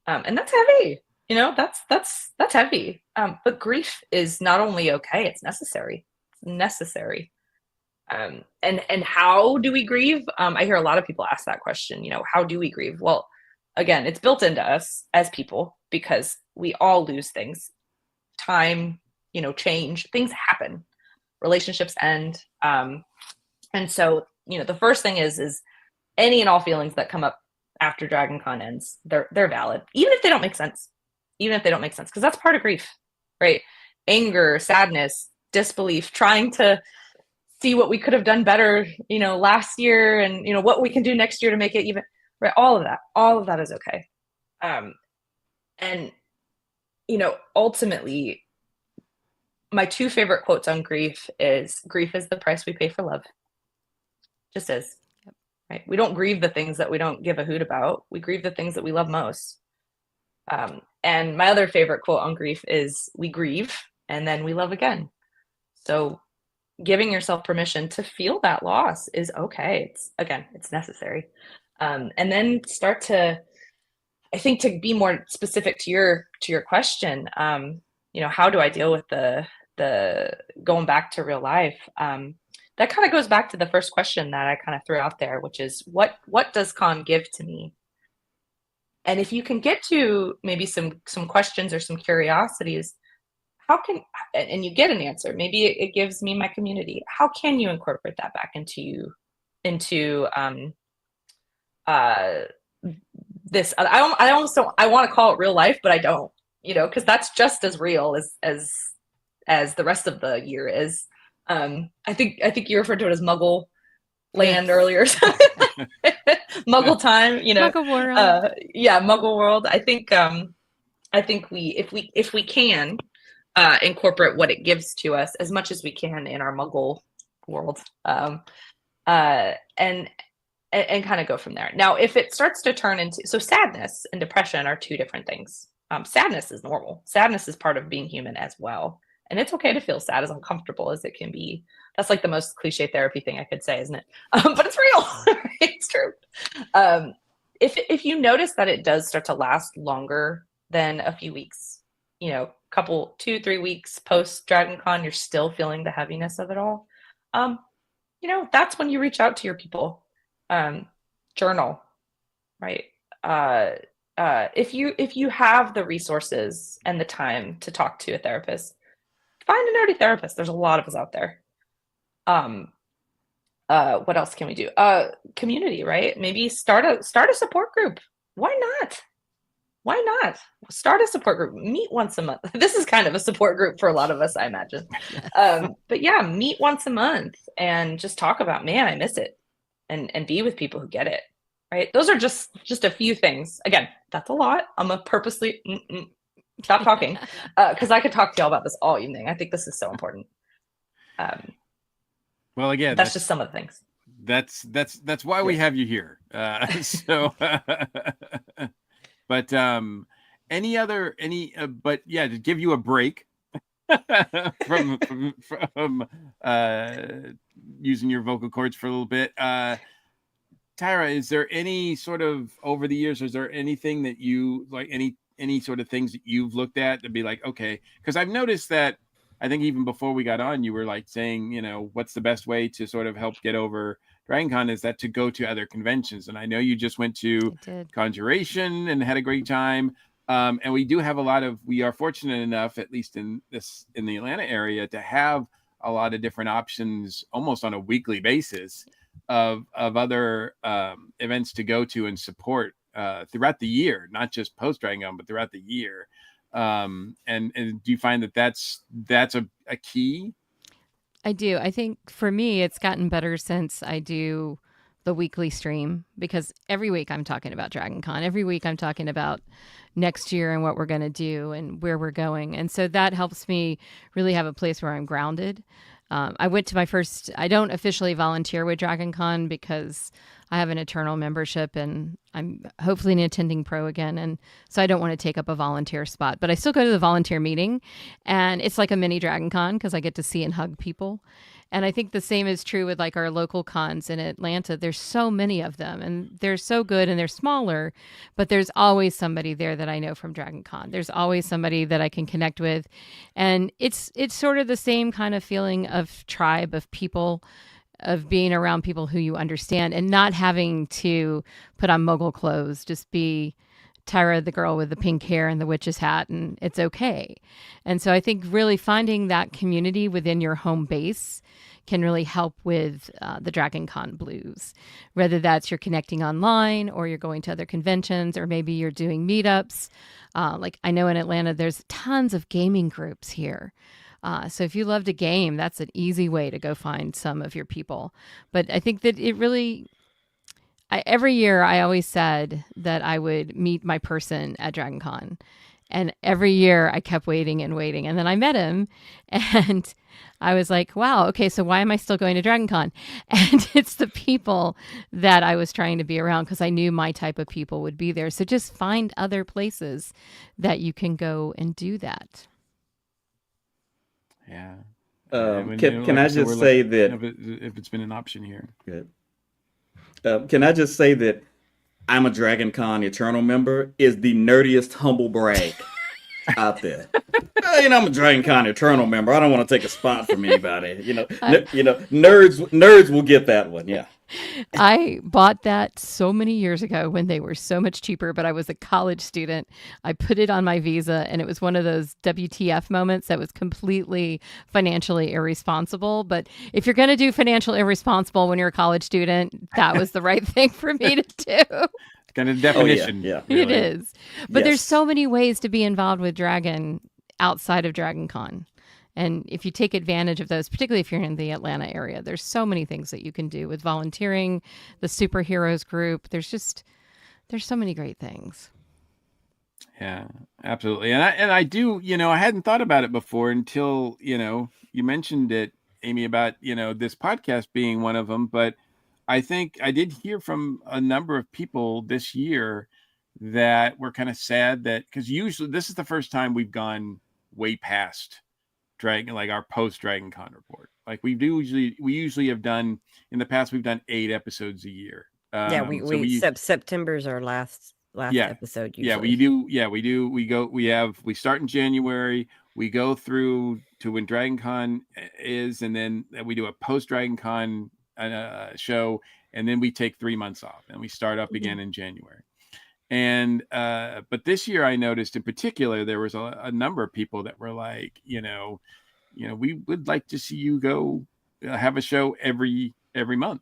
And that's heavy. That's heavy. But grief is not only okay, it's necessary. It's necessary. And how do we grieve? I hear a lot of people ask that question, how do we grieve? Well, again, it's built into us as people because we all lose things. Time, change, things happen, relationships end. And so, the first thing is any and all feelings that come up after DragonCon ends, they're valid, even if they don't make sense, because that's part of grief, right? Anger, sadness, disbelief, trying to see what we could have done better, last year, and what we can do next year to make it even right. All of that is okay. And ultimately, my 2 favorite quotes on grief is the price we pay for love. Just is. Yep. Right. We don't grieve the things that we don't give a hoot about. We grieve the things that we love most. And my other favorite quote on grief is we grieve and then we love again. So giving yourself permission to feel that loss is okay. It's necessary. And then start to, I think, to be more specific to your question, how do I deal with the going back to real life? That kind of goes back to the first question that I kind of threw out there, which is what does con give to me? And if you can get to maybe some questions or some curiosities, and you get an answer, maybe it gives me my community. How can you incorporate that back into this? I almost don't. I want to call it real life, but I don't. Because that's just as real as the rest of the year is. I think you referred to it as Muggle land Yes. earlier. Muggle time, Muggle world. yeah, Muggle world. I think if we can incorporate what it gives to us as much as we can in our Muggle world, and kind of go from there. Now, if it starts to turn into, so sadness and depression are two different things. Sadness is normal. Sadness is part of being human as well. And it's okay to feel sad, as uncomfortable as it can be. That's like the most cliche therapy thing I could say, isn't it? But it's real. It's true. If you notice that it does start to last longer than a few weeks, couple 2-3 weeks post Dragon Con, you're still feeling the heaviness of it all. That's when you reach out to your people. Journal, right? If you have the resources and the time to talk to a therapist, find a nerdy therapist. There's a lot of us out there. What else can we do? Community, right? Maybe start a support group. Why not? Start a support group. Meet once a month. This is kind of a support group for a lot of us, I imagine. But yeah, meet once a month and just talk about, man, I miss it. And be with people who get it, right? Those are just a few things. Again, that's a lot. I'm gonna purposely stop talking because I could talk to y'all about this all evening. I think this is so important. Well, again, that's just some of the things. That's why we have you here. But but yeah, to give you a break from using your vocal cords for a little bit. Tyra, is there any sort of, over the years, is there anything that you like, any sort of things that you've looked at to be like, okay, because I've noticed that, I think even before we got on, you were like saying, what's the best way to sort of help get over Dragon Con, is that to go to other conventions. And I know you just went to Conjuration and had a great time. And we do have we are fortunate enough, at least in the Atlanta area, to have a lot of different options almost on a weekly basis of other events to go to and support throughout the year, not just post Dragon Con, but throughout the year. And do you find that that's a key? I do. I think for me, it's gotten better since I do the weekly stream, because every week I'm talking about Dragon Con. Every week I'm talking about next year and what we're going to do and where we're going. And so that helps me really have a place where I'm grounded. I went to my first, I don't officially volunteer with Dragon Con because I have an Eternal membership and I'm hopefully an attending pro again. And so I don't want to take up a volunteer spot, but I still go to the volunteer meeting, and it's like a mini Dragon Con because I get to see and hug people. And I think the same is true with like our local cons in Atlanta. There's so many of them and they're so good and they're smaller, but there's always somebody there that I know from Dragon Con. There's always somebody that I can connect with. And it's sort of the same kind of feeling of tribe, of people, of being around people who you understand and not having to put on mogul clothes, just be Tyra, the girl with the pink hair and the witch's hat, and it's okay. And so I think really finding that community within your home base can really help with the Dragon Con blues, whether that's you're connecting online or you're going to other conventions, or maybe you're doing meetups. Like I know in Atlanta, there's tons of gaming groups here. So if you love to game, that's an easy way to go find some of your people. But I think that it really, every year I always said that I would meet my person at Dragon Con. And every year I kept waiting and waiting. And then I met him and I was like, wow, okay, so why am I still going to Dragon Con? And it's the people that I was trying to be around because I knew my type of people would be there. So just find other places that you can go and do that. Yeah. Can I just say that if it's been an option here? Good. Can I just say that I'm a Dragon Con Eternal member is the nerdiest humble brag out there. I'm a Dragon Con Eternal member. I don't want to take a spot from anybody. Nerds will get that one. Yeah. I bought that so many years ago when they were so much cheaper, but I was a college student. I put it on my visa, and it was one of those WTF moments that was completely financially irresponsible. But if you're going to do financial irresponsible when you're a college student, that was the right thing for me to do. Kind of definition. Yeah, really. It is. But there's so many ways to be involved with Dragon outside of Dragon Con. And if you take advantage of those, particularly if you're in the Atlanta area, there's so many things that you can do with volunteering, the superheroes group. There's so many great things. Yeah, absolutely. And I do, I hadn't thought about it before until, you mentioned it, Amy, about, this podcast being one of them. But I think I did hear from a number of people this year that were kind of sad that, because usually this is the first time we've gone way past like our post Dragon Con report. Like we usually have done in the past, we've done 8 episodes a year. Yeah, we September's our last episode usually. We start in January, we go through to when Dragon Con is, and then we do a post Dragon Con show, and then we take 3 months off and we start up again in January. And but this year I noticed in particular there was a number of people that were like, we would like to see you go have a show every month,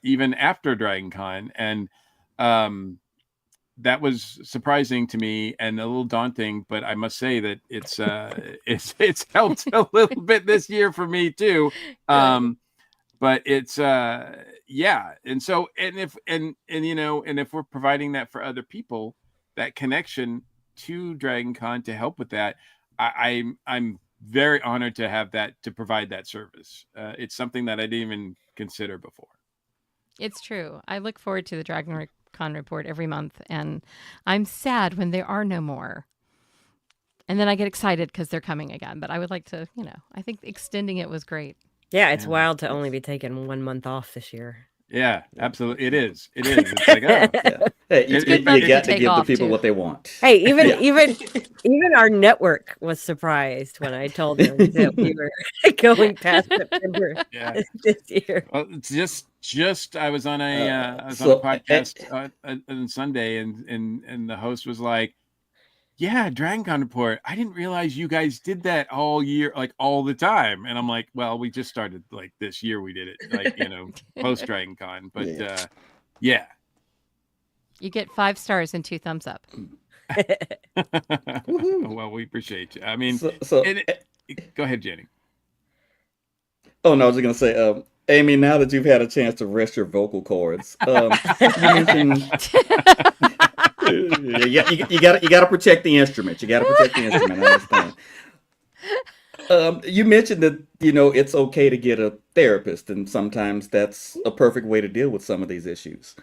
even after Dragon Con. And that was surprising to me and a little daunting, but I must say that it's helped a little bit this year for me too. But it's yeah. And so, and if we're providing that for other people, that connection to Dragon Con to help with that, I'm very honored to have that, to provide that service. It's something that I didn't even consider before. It's true. I look forward to the Dragon Con report every month, and I'm sad when there are no more. And then I get excited because they're coming again. But I would like to, I think extending it was great. Yeah, it's wild to only be taking 1 month off this year. Yeah, absolutely. It is. It's like, oh. Yeah. Hey, you got to give the people what they want. Hey, even our network was surprised when I told them that we were going past September this year. Well, it's just I was on a podcast on Sunday, and the host was like, "Yeah, Dragon Con report. I didn't realize you guys did that all year, like all the time." And I'm like, "Well, we just started like this year. We did it like post Dragon Con, but yeah." You get 5 stars and 2 thumbs up. Well, we appreciate you. I mean, go ahead, Jenny. Oh no, I was just gonna say, Amy, now that you've had a chance to rest your vocal cords, you mentioned. You got to protect the instrument. I understand. You mentioned that it's okay to get a therapist, and sometimes that's a perfect way to deal with some of these issues.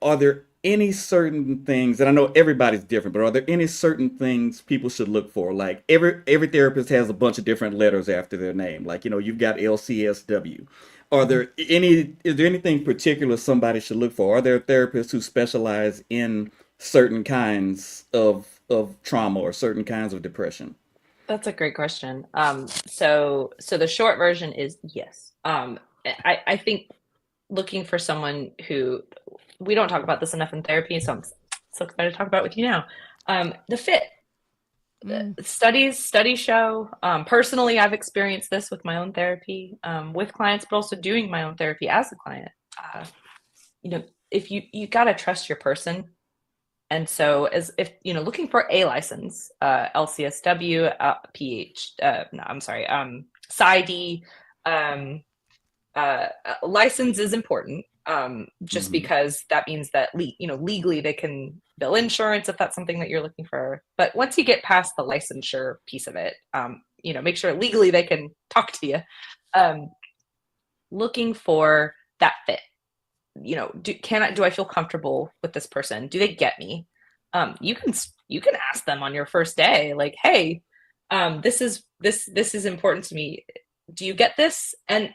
Are there any certain things, and I know everybody's different, but are there any certain things people should look for? Like every therapist has a bunch of different letters after their name. Like you've got LCSW. Is there anything particular somebody should look for? Are there therapists who specialize in certain kinds of trauma or certain kinds of depression? That's a great question. So the short version is yes. I think looking for someone who, we don't talk about this enough in therapy, so I'm so excited to talk about it with you now. The fit. Studies show, personally, I've experienced this with my own therapy, with clients, but also doing my own therapy as a client. If you got to trust your person. And so if looking for a license, LCSW, PsyD, license is important, just because that means that legally they can bill insurance if that's something that you're looking for. But once you get past the licensure piece of it, make sure legally they can talk to you. Looking for that fit. Do I feel comfortable with this person? Do they get me? You can ask them on your first day, like, hey, this is important to me. Do you get this? And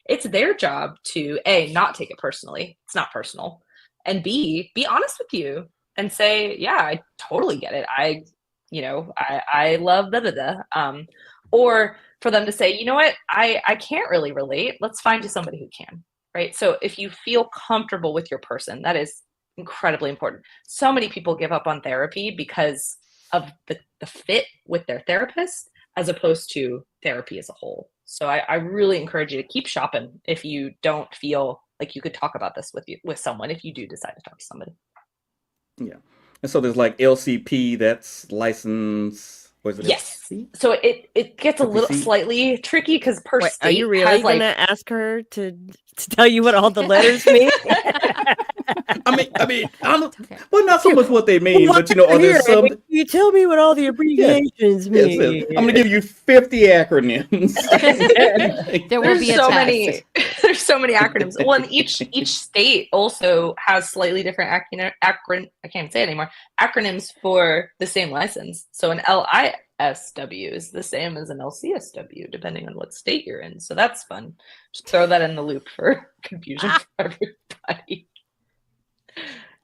it's their job to A, not take it personally. It's not personal. And B, be honest with you and say, yeah, I totally get it. I love blah, blah, blah. Or for them to say, you know what, I can't really relate. Let's find you somebody who can. Right. So if you feel comfortable with your person, that is incredibly important. So many people give up on therapy because of the fit with their therapist as opposed to therapy as a whole. So I really encourage you to keep shopping if you don't feel like you could talk about this with someone, if you do decide to talk to somebody. Yeah. And so there's like LCP, that's license. Or is it Yes. LPC? So it gets a little LPC? slightly tricky because per Wait, state are you really has gonna ask her to tell you what all the letters mean? Well, not so much what they mean, While but are you're there here, some? can you tell me what all the Yes, abbreviations yes, mean? I'm gonna give you 50 acronyms. There will There's be a so test. many there's so many acronyms. Well, and each state also has slightly different I can't even say it anymore, acronyms for the same license. So an LISW is the same as an LCSW depending on what state you're in. So that's fun. Just throw that in the loop for confusion for everybody.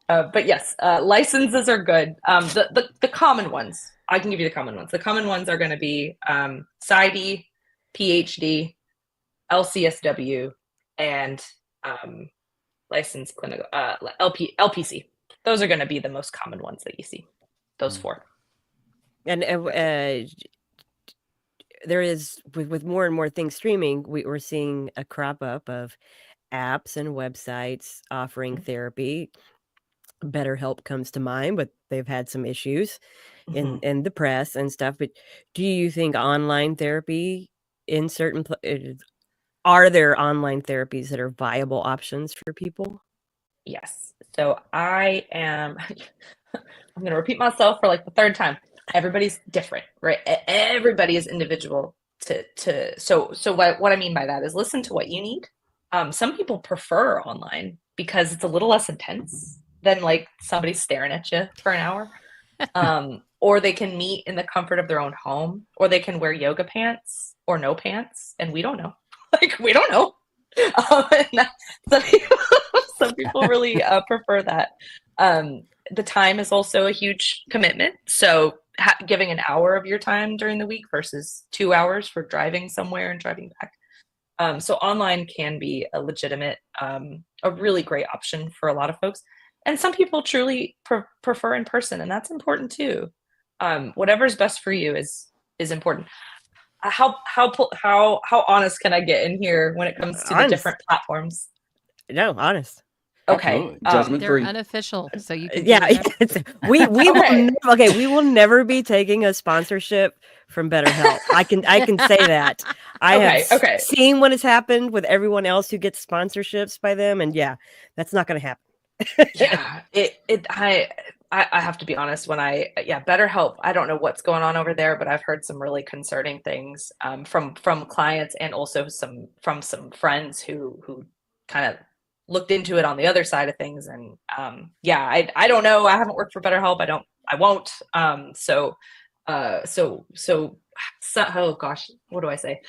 But yes, licenses are good. The common ones, I can give you the common ones. The common ones are going to be PsyD, PhD, LCSW, and licensed clinical LPC. Those are going to be the most common ones that you see. Those four. And there is with more and more things streaming, we're seeing a crop up of apps and websites offering therapy. BetterHelp comes to mind, but they've had some issues in the press and stuff. But do you think online therapy in certain are there online therapies that are viable options for people? Yes. So I am. I'm going to repeat myself for like the third time. Everybody's different, right? Everybody is individual. So what I mean by that is listen to what you need. Some people prefer online because it's a little less intense than like somebody staring at you for an hour. Or they can meet in the comfort of their own home, or they can wear yoga pants or no pants, and we don't know. Like we don't know. Some people really prefer that. The time is also a huge commitment. So giving an hour of your time during the week versus 2 hours for driving somewhere and driving back. So online can be a legitimate, a really great option for a lot of folks. And some people truly prefer in person, and that's important too. Whatever's best for you is important. How honest can I get in here when it comes to the different platforms? No, honest. Okay. Judgment They're free. unofficial, so you can Yeah, we Okay. we will never be taking a sponsorship from BetterHelp. I can say that. I have seen what has happened with everyone else who gets sponsorships by them, and yeah, that's not going to happen. Yeah, I have to be honest. BetterHelp. I don't know what's going on over there, but I've heard some really concerning things from clients and also from some friends who kind of looked into it on the other side of things. And I don't know. I haven't worked for BetterHelp. I won't. Oh gosh, what do I say?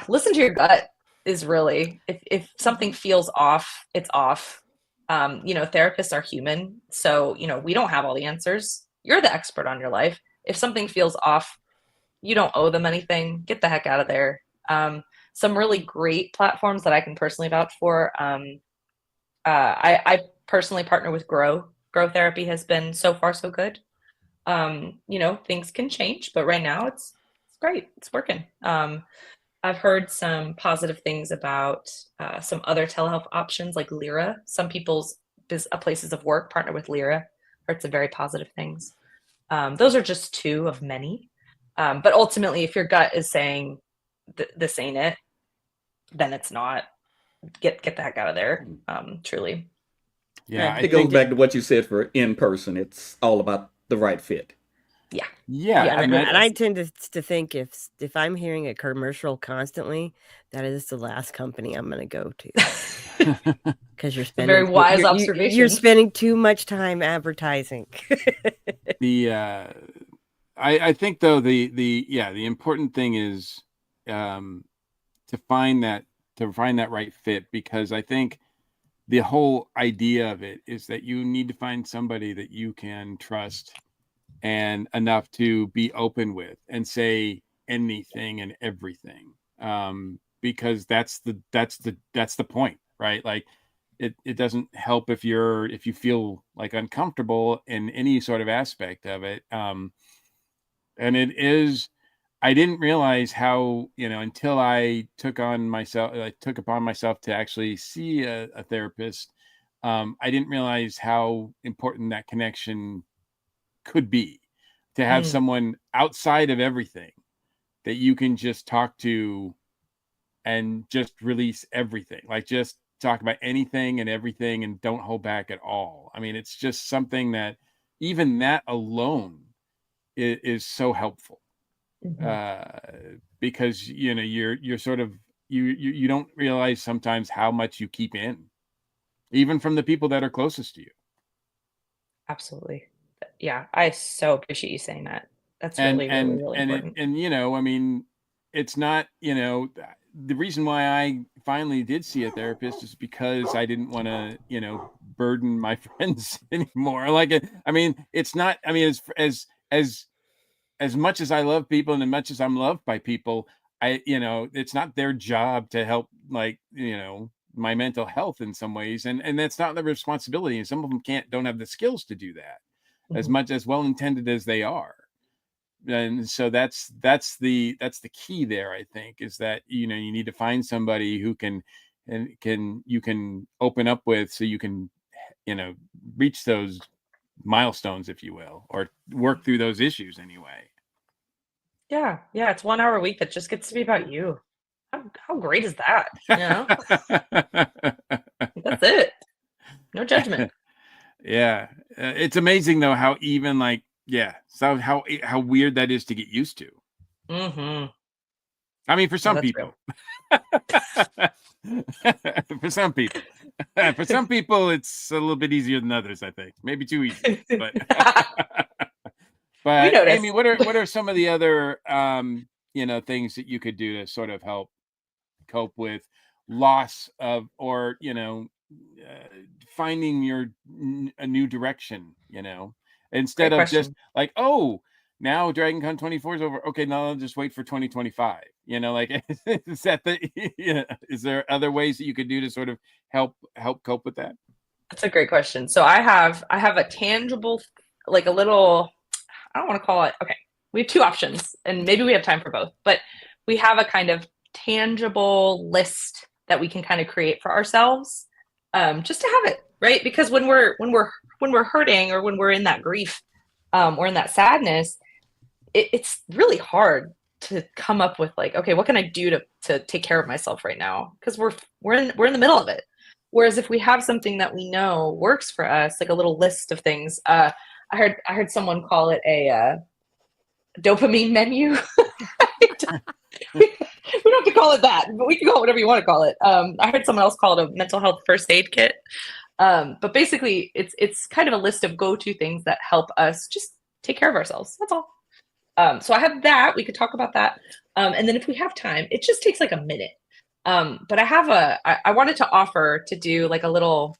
Listen to your gut is really, if something feels off, it's off. Therapists are human. So, we don't have all the answers. You're the expert on your life. If something feels off, you don't owe them anything. Get the heck out of there. Some really great platforms that I can personally vouch for. I personally partner with Grow. Grow Therapy has been so far so good. Things can change, but right now it's great. It's working. I've heard some positive things about some other telehealth options like Lyra. Some people's places of work partner with Lyra. Heard some very positive things. Those are just two of many. But ultimately, if your gut is saying this ain't it, then it's not. Get the heck out of there. Truly. Yeah, it goes back to what you said for in person. It's all about the right fit. Yeah. And I tend to think if I'm hearing a commercial constantly, that is the last company I'm going to go to, because you're spending very wise observation. You're spending too much time advertising. I think though the important thing is to find that right fit, because I think the whole idea of it is that you need to find somebody that you can trust and enough to be open with and say anything and everything, because that's the point, right? Like it doesn't help if you feel like uncomfortable in any sort of aspect of it. And I didn't realize how, until I took upon myself to actually see a therapist. I didn't realize how important that connection could be. to have someone outside of everything that you can just talk to and just release everything, like just talk about anything and everything and don't hold back at all. I mean, it's just something that even that alone is so helpful. Because you're sort of you don't realize sometimes how much you keep in, even from the people that are closest to you. Absolutely. Yeah, I so appreciate you saying that. That's And really, really, and really and important. I mean, it's not, the reason why I finally did see a therapist is because I didn't want to, burden my friends anymore. I mean, it's not, I mean, as much as I love people and as much as I'm loved by people, it's not their job to help, my mental health in some ways. And that's not their responsibility. And some of them don't have the skills to do that as much as well intended as they are. And so that's the key there, I think, is that, you need to find somebody who you can open up with, so you can, reach those milestones, if you will, or work through those issues anyway. Yeah, it's 1 hour a week that just gets to be about you. How great is that? That's it. No judgment. Yeah, it's amazing though how even so how weird that is to get used to. I mean, for some people. For some people. For some people, it's a little bit easier than others, I think. Maybe too easy. But but Amy, what are some of the other things that you could do to sort of help cope with loss of, or finding a new direction, instead Great of just question. like, oh, now Dragon Con 24 is over. Okay, now I'll just wait for 2025. Is that is there other ways that you could do to sort of help cope with that? That's a great question. So I have a tangible, like a little, I don't want to call it, okay, we have two options and maybe we have time for both, but we have a kind of tangible list that we can kind of create for ourselves, just to have it, right? Because when we're hurting, or when we're in that grief, or in that sadness, it's really hard to come up with, like, okay, what can I do to take care of myself right now? Because we're in the middle of it. Whereas if we have something that we know works for us, like a little list of things, I heard someone call it a dopamine menu. We don't have to call it that, but we can call it whatever you want to call it. I heard someone else call it a mental health first aid kit. But basically, it's kind of a list of go-to things that help us just take care of ourselves. That's all. So I have that. We could talk about that. And then if we have time, it just takes like a minute. But I wanted to offer to do like a little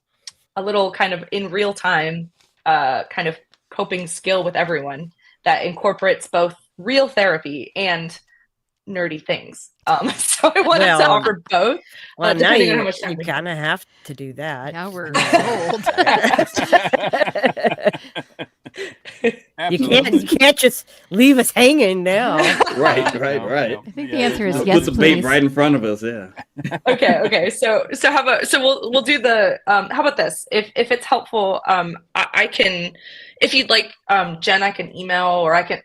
kind of in real time, kind of coping skill with everyone that incorporates both real therapy and nerdy things. So I wanted to offer both. Well, now depending on how much time you kind of have to do that. Now we're old. You can't just leave us hanging now. Right. I think the answer is Put yes, the please. bait right in front of us. Yeah. Okay. So we'll do the how about this? If it's helpful, I can, if you'd like, Jen, I can email, or I can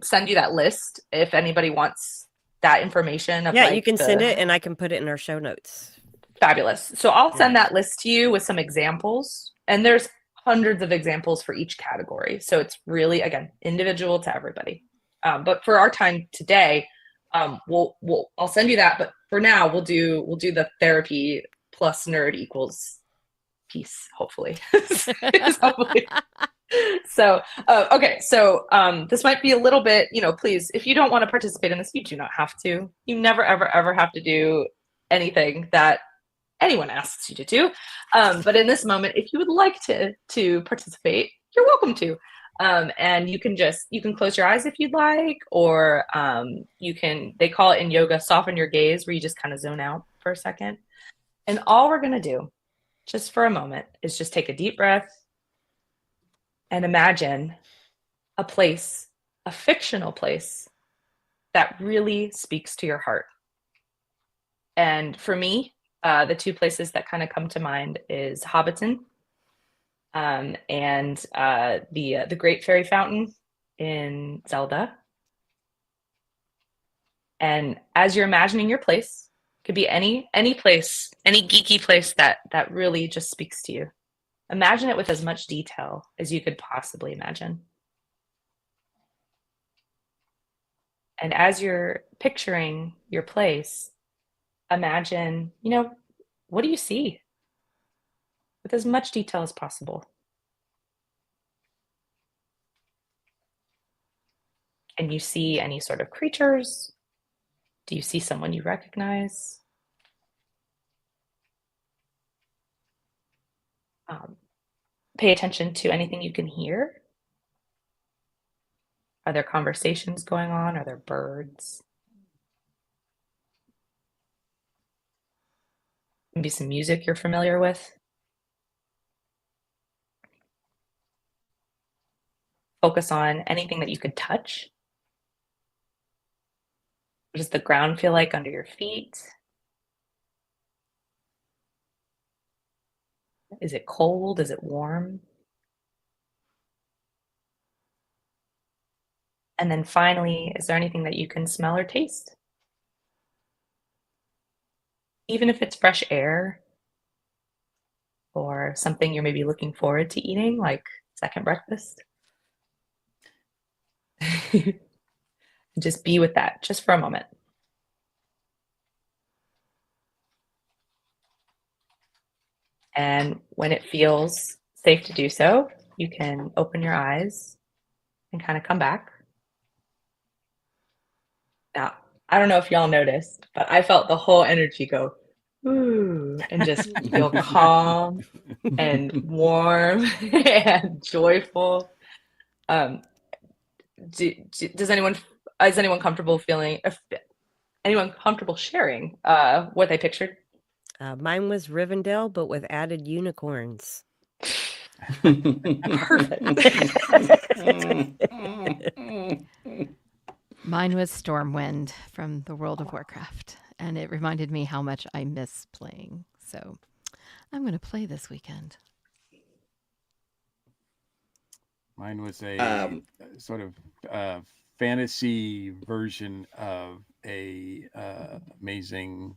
send you that list if anybody wants that information. Yeah, you can send it and I can put it in our show notes. Fabulous. So I'll send that list to you with some examples, and there's hundreds of examples for each category. So it's really, again, individual to everybody. But for our time today, I'll send you that. But for now, we'll do the therapy plus nerd equals peace, hopefully. Hopefully. So, okay. So, this might be a little bit, please, if you don't want to participate in this, you do not have to. You never, ever, ever have to do anything that anyone asks you to do. But in this moment, if you would like to participate, you're welcome to. And you can close your eyes if you'd like, or they call it in yoga, soften your gaze, where you just kind of zone out for a second. And all we're going to do, just for a moment, is just take a deep breath and imagine a place, a fictional place, that really speaks to your heart. And for me, the two places that kind of come to mind is Hobbiton, and the Great Fairy Fountain in Zelda. And as you're imagining your place, could be any place, any geeky place that really just speaks to you. Imagine it with as much detail as you could possibly imagine. And as you're picturing your place, imagine, what do you see? With as much detail as possible. Can you see any sort of creatures? Do you see someone you recognize? Pay attention to anything you can hear. Are there conversations going on? Are there birds? Maybe some music you're familiar with. Focus on anything that you could touch. What does the ground feel like under your feet? Is it cold? Is it warm? And then finally, is there anything that you can smell or taste? Even if it's fresh air or something you're maybe looking forward to eating, like second breakfast. Just be with that just for a moment. And when it feels safe to do so, you can open your eyes and kind of come back. Now, I don't know if y'all noticed, but I felt the whole energy go, ooh, and just feel calm and warm and joyful. Is anyone comfortable sharing what they pictured? Mine was Rivendell, but with added unicorns. Perfect. Mine was Stormwind from the World of Warcraft, and it reminded me how much I miss playing. So I'm going to play this weekend. Mine was a sort of fantasy version of a amazing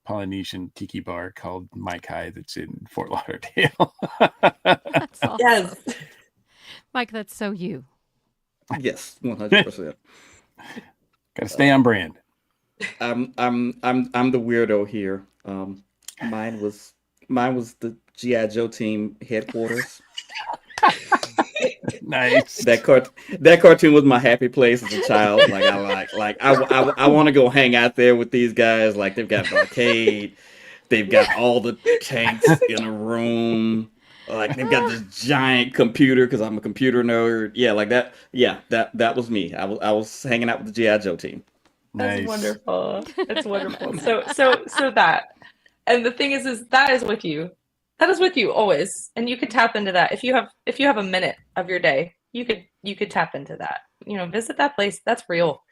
Polynesian tiki bar called Mai Kai that's in Fort Lauderdale. That's awesome. Yes. Mike, that's so you. Yes, 100%. Gotta stay on brand. I'm the weirdo here. Mine was the G.I. Joe team headquarters. Nice. That cartoon was my happy place as a child. I want to go hang out there with these guys. Like, they've got an arcade, they've got all the tanks in a room. Like, they've got this giant computer because I'm a computer nerd. Yeah, like that. Yeah, that was me. I was hanging out with the G.I. Joe team. That's Nice. wonderful. That's wonderful. So that, and the thing is that is with you. That is with you always, and you could tap into that if you have a minute of your day. You could tap into that. Visit that place. That's real.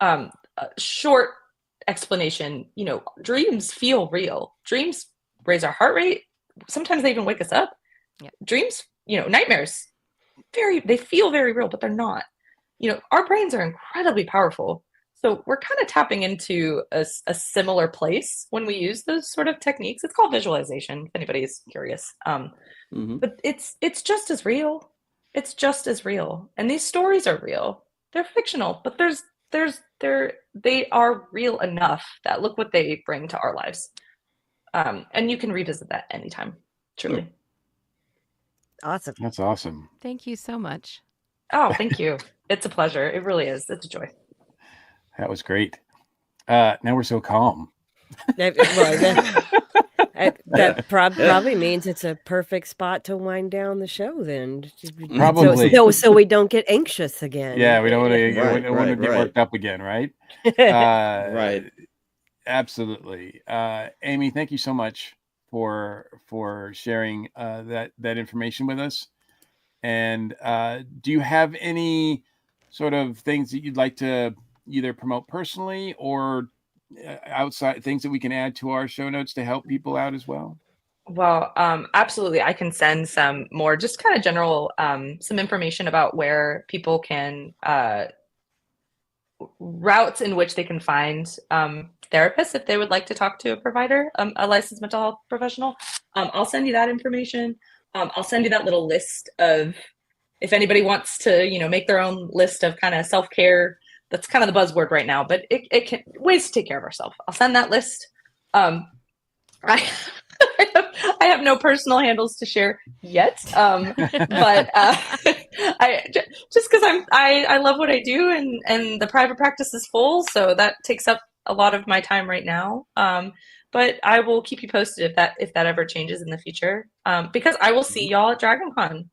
A short explanation. Dreams feel real. Dreams raise our heart rate. Sometimes they even wake us up. Yep. Dreams, nightmares, they feel very real, but they're not. Our brains are incredibly powerful. So we're kind of tapping into a similar place when we use those sort of techniques. It's called visualization, if anybody's curious. But it's just as real. It's just as real. And these stories are real. They're fictional, but they are real enough that look what they bring to our lives. And you can revisit that anytime, truly. Awesome. That's awesome. Thank you so much. Oh, thank you. It's a pleasure. It really is. It's a joy. That was great. Now we're so calm. That probably means it's a perfect spot to wind down the show then. Probably. So we don't get anxious again. Yeah, we don't want to Right. get worked up again, right? Right. Absolutely. Amy, thank you so much for sharing that information with us. And do you have any sort of things that you'd like to either promote personally or outside things that we can add to our show notes to help people out as well? Well, absolutely. I can send some more just kind of general, some information about where people can, routes in which they can find therapists if they would like to talk to a provider, a licensed mental health professional. I'll send you that information. I'll send you that little list of, if anybody wants to, make their own list of kind of self-care. That's kind of the buzzword right now, but it can ways to take care of ourselves. I'll send that list. I I have no personal handles to share yet, but just because I love what I do, and the private practice is full, so that takes up a lot of my time right now. But I will keep you posted if that ever changes in the future, because I will see y'all at DragonCon.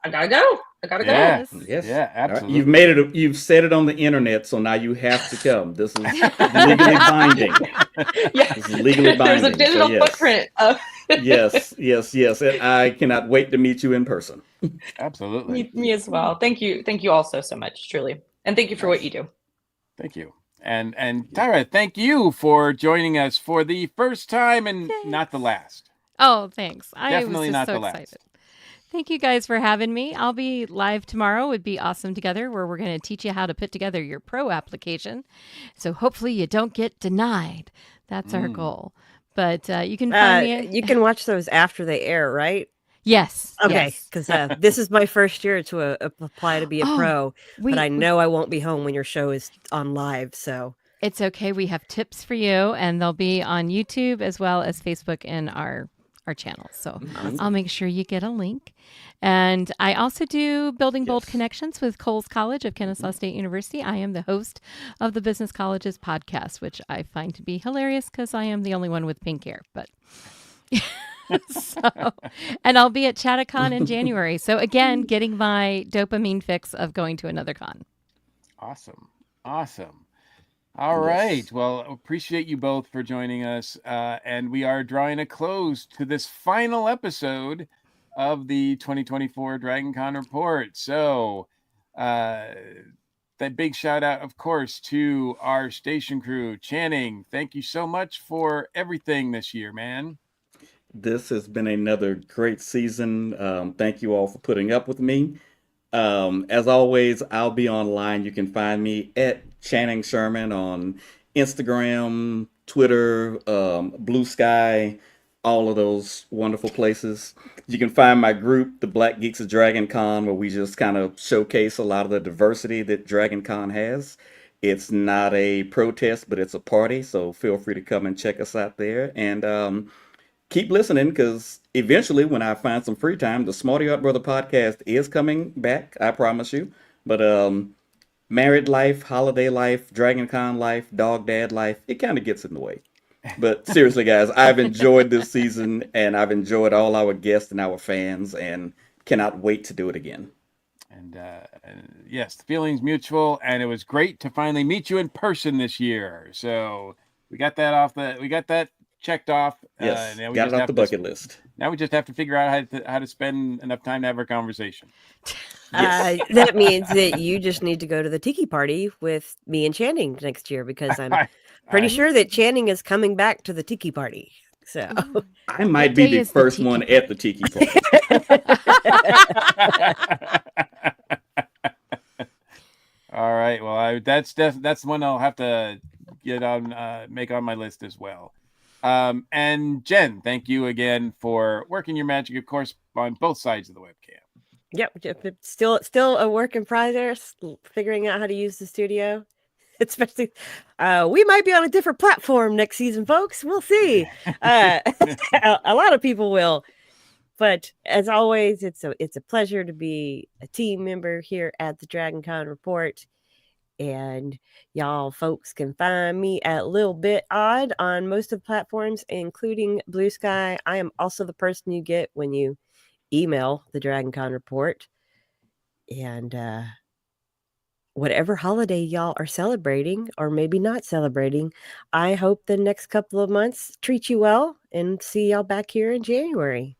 I gotta go. I gotta go. Yeah. Yes. Yeah, All right. absolutely. You've made it. You've said it on the internet, so now you have to come. This is legally binding. Yeah. This is legally binding. There's a digital so yes. footprint. Yes. And I cannot wait to meet you in person. Absolutely. Me as well. Thank you all so much, truly, and thank you for what you do. Thank you. And Tyra, thank you for joining us for the first time and not the last. Oh, thanks. Definitely I was not just so the last. excited. Thank you guys for having me. I'll be live tomorrow with Be Awesome Together, where we're going to teach you how to put together your pro application. So hopefully you don't get denied. That's our goal. But you can find me. You can watch those after they air, right? Yes. Okay, yes. because this is my first year to apply to be a pro, but I know I won't be home when your show is on live, so. It's okay. We have tips for you, and they'll be on YouTube as well as Facebook and our channels. So I'll make sure you get a link. And I also do Building Bold Connections with Coles College of Kennesaw State University. I am the host of the Business Colleges podcast, which I find to be hilarious because I am the only one with pink hair. But and I'll be at Chattacon in January. So again, getting my dopamine fix of going to another con. Awesome. All right. Well, appreciate you both for joining us. And we are drawing a close to this final episode of the 2024 DragonCon Report. So that big shout out, of course, to our station crew. Channing, thank you so much for everything this year, man. This has been another great season. Thank you all for putting up with me. As always, I'll be online. You can find me at Channing Sherman on Instagram, Twitter, Blue Sky, all of those wonderful places. You can find my group, the Black Geeks of DragonCon, where we just kind of showcase a lot of the diversity that DragonCon has. It's not a protest, but it's a party, so feel free to come and check us out there. And keep listening, because eventually, when I find some free time, the Smarty Art Brother podcast is coming back, I promise you. But married life, holiday life, DragonCon life, dog dad life, it kind of gets in the way. But seriously, guys, I've enjoyed this season, and I've enjoyed all our guests and our fans, and cannot wait to do it again. And yes, the feeling's mutual, and it was great to finally meet you in person this year. So we got that checked off. Yes, now we got just it off have the bucket list. Now we just have to figure out how to spend enough time to have our conversation. That means that you just need to go to the tiki party with me and Channing next year, because I'm pretty sure that Channing is coming back to the tiki party. So I might be the first one at the tiki party. All right. Well, that's the one I'll have to get on, make on my list as well. And Jen, thank you again for working your magic, of course, on both sides of the webcam. Yep. Still a work in progress, figuring out how to use the studio. Especially, we might be on a different platform next season, folks. We'll see. A lot of people will. But as always, it's a pleasure to be a team member here at the DragonCon Report. And y'all folks can find me at Lil Bit Odd on most of the platforms, including Blue Sky. I am also the person you get when you email the DragonCon Report. And whatever holiday y'all are celebrating, or maybe not celebrating, I hope the next couple of months treat you well, and see y'all back here in January.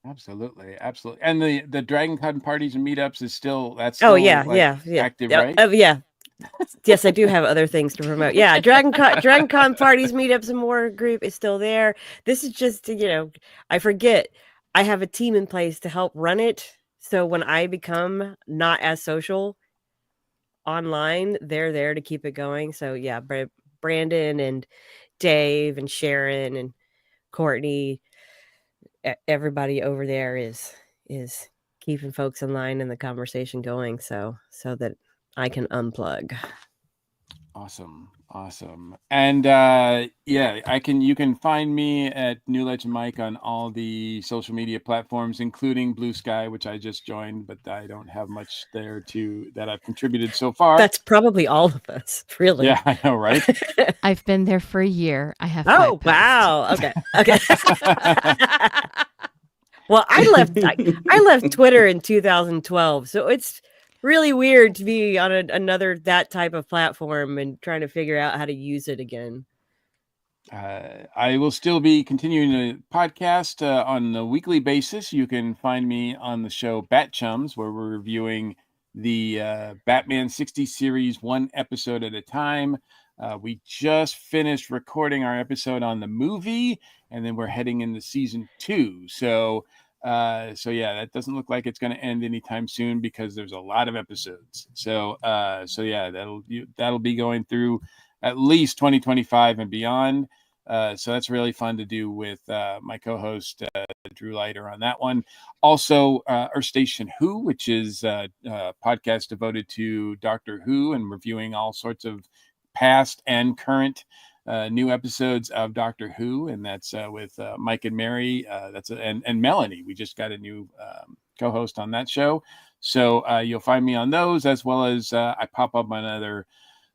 Absolutely. And the DragonCon parties and meetups is still active, right? Yes, I do have other things to promote. Yeah, DragonCon parties, meetups, and more group is still there. This is just, I forget I have a team in place to help run it. So when I become not as social online, they're there to keep it going. So yeah, Brandon and Dave and Sharon and Courtney, everybody over there is keeping folks in line and the conversation going. So that I can unplug. Awesome. And you can find me at New Legend Mike on all the social media platforms, including Blue Sky, which I just joined, but I don't have much there that I've contributed so far. That's probably all of us, really. Yeah, I know, right? I've been there for a year. I have 5 posts. Wow. Okay. Well, I left Twitter in 2012, so it's really weird to be on another that type of platform and trying to figure out how to use it again. I will still be continuing the podcast on a weekly basis. You can find me on the show Bat Chums, where we're reviewing the Batman 60 series, one episode at a time. We just finished recording our episode on the movie, and then we're heading into season 2. So yeah, that doesn't look like it's going to end anytime soon because there's a lot of episodes. So yeah, that'll be going through at least 2025 and beyond. So that's really fun to do with my co-host Drew Leiter on that one. Also, our Station Who, which is a podcast devoted to Doctor Who and reviewing all sorts of past and current new episodes of Doctor Who, and that's with Mike and Mary. And Melanie. We just got a new co-host on that show, so you'll find me on those, as well as I pop up on other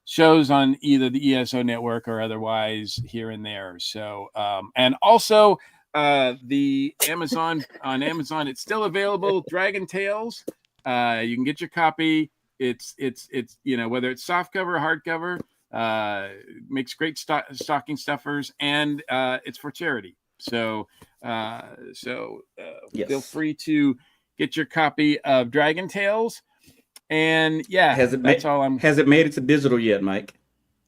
shows on either the ESO network or otherwise here and there. So and also the Amazon it's still available. Dragon Tales. You can get your copy. It's whether it's softcover, hardcover. Makes great stocking stuffers, and it's for charity. So Yes. Feel free to get your copy of Dragon Tales. And yeah, Has it made it to digital yet, Mike?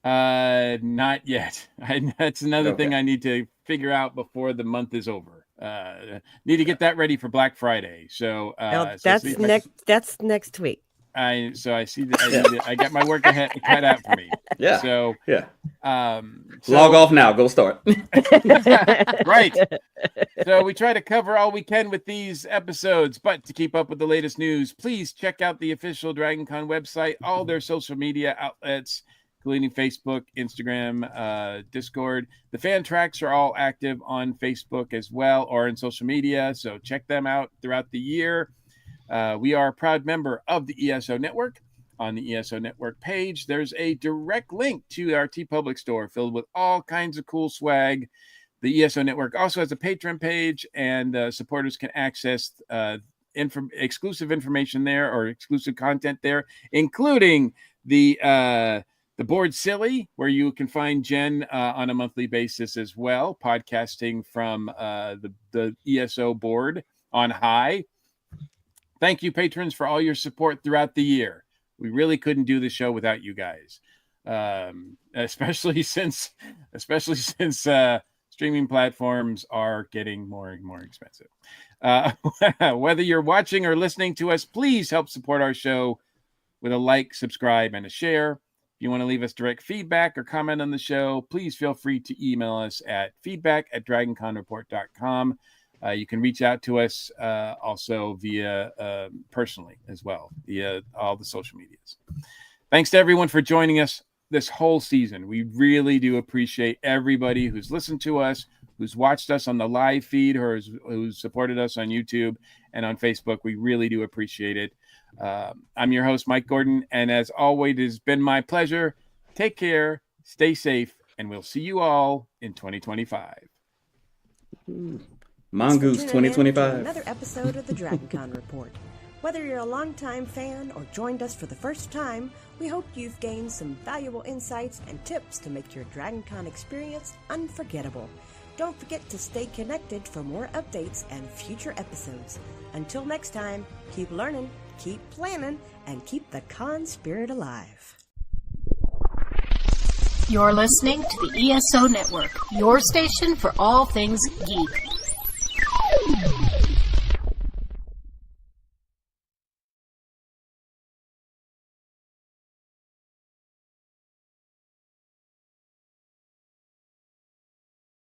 Not yet. That's another thing Okay. I need to figure out before the month is over. Need to get that ready for Black Friday. So that's next week. I see that I got my work cut out for me. Yeah. So Yeah. So, Log off now. Go start. Right. So we try to cover all we can with these episodes, but to keep up with the latest news, please check out the official DragonCon website, all their social media outlets, including Facebook, Instagram, Discord. The fan tracks are all active on Facebook as well, or in social media, so check them out throughout the year. We are a proud member of the ESO Network. On the ESO Network page, there's a direct link to our TeePublic store filled with all kinds of cool swag. The ESO Network also has a Patreon page, and supporters can access exclusive information there, or exclusive content there, including the Board Silly, where you can find Jen on a monthly basis as well, podcasting from the ESO board on high. Thank you, patrons, for all your support throughout the year. We really couldn't do the show without you guys, especially since streaming platforms are getting more and more expensive. Whether you're watching or listening to us, please help support our show with a like, subscribe, and a share. If you want to leave us direct feedback or comment on the show, please feel free to email us at feedback@dragonconreport.com. You can reach out to us also via personally as well, via all the social medias. Thanks to everyone for joining us this whole season. We really do appreciate everybody who's listened to us, who's watched us on the live feed, or who's supported us on YouTube and on Facebook. We really do appreciate it. I'm your host, Mike Gordon, and as always, it has been my pleasure. Take care, stay safe, and we'll see you all in 2025. Mongoose Thanks for tuning in to 2025. Another episode of the DragonCon Report. Whether you're a longtime fan or joined us for the first time, we hope you've gained some valuable insights and tips to make your DragonCon experience unforgettable. Don't forget to stay connected for more updates and future episodes. Until next time, keep learning, keep planning, and keep the con spirit alive. You're listening to the ESO Network, your station for all things geek.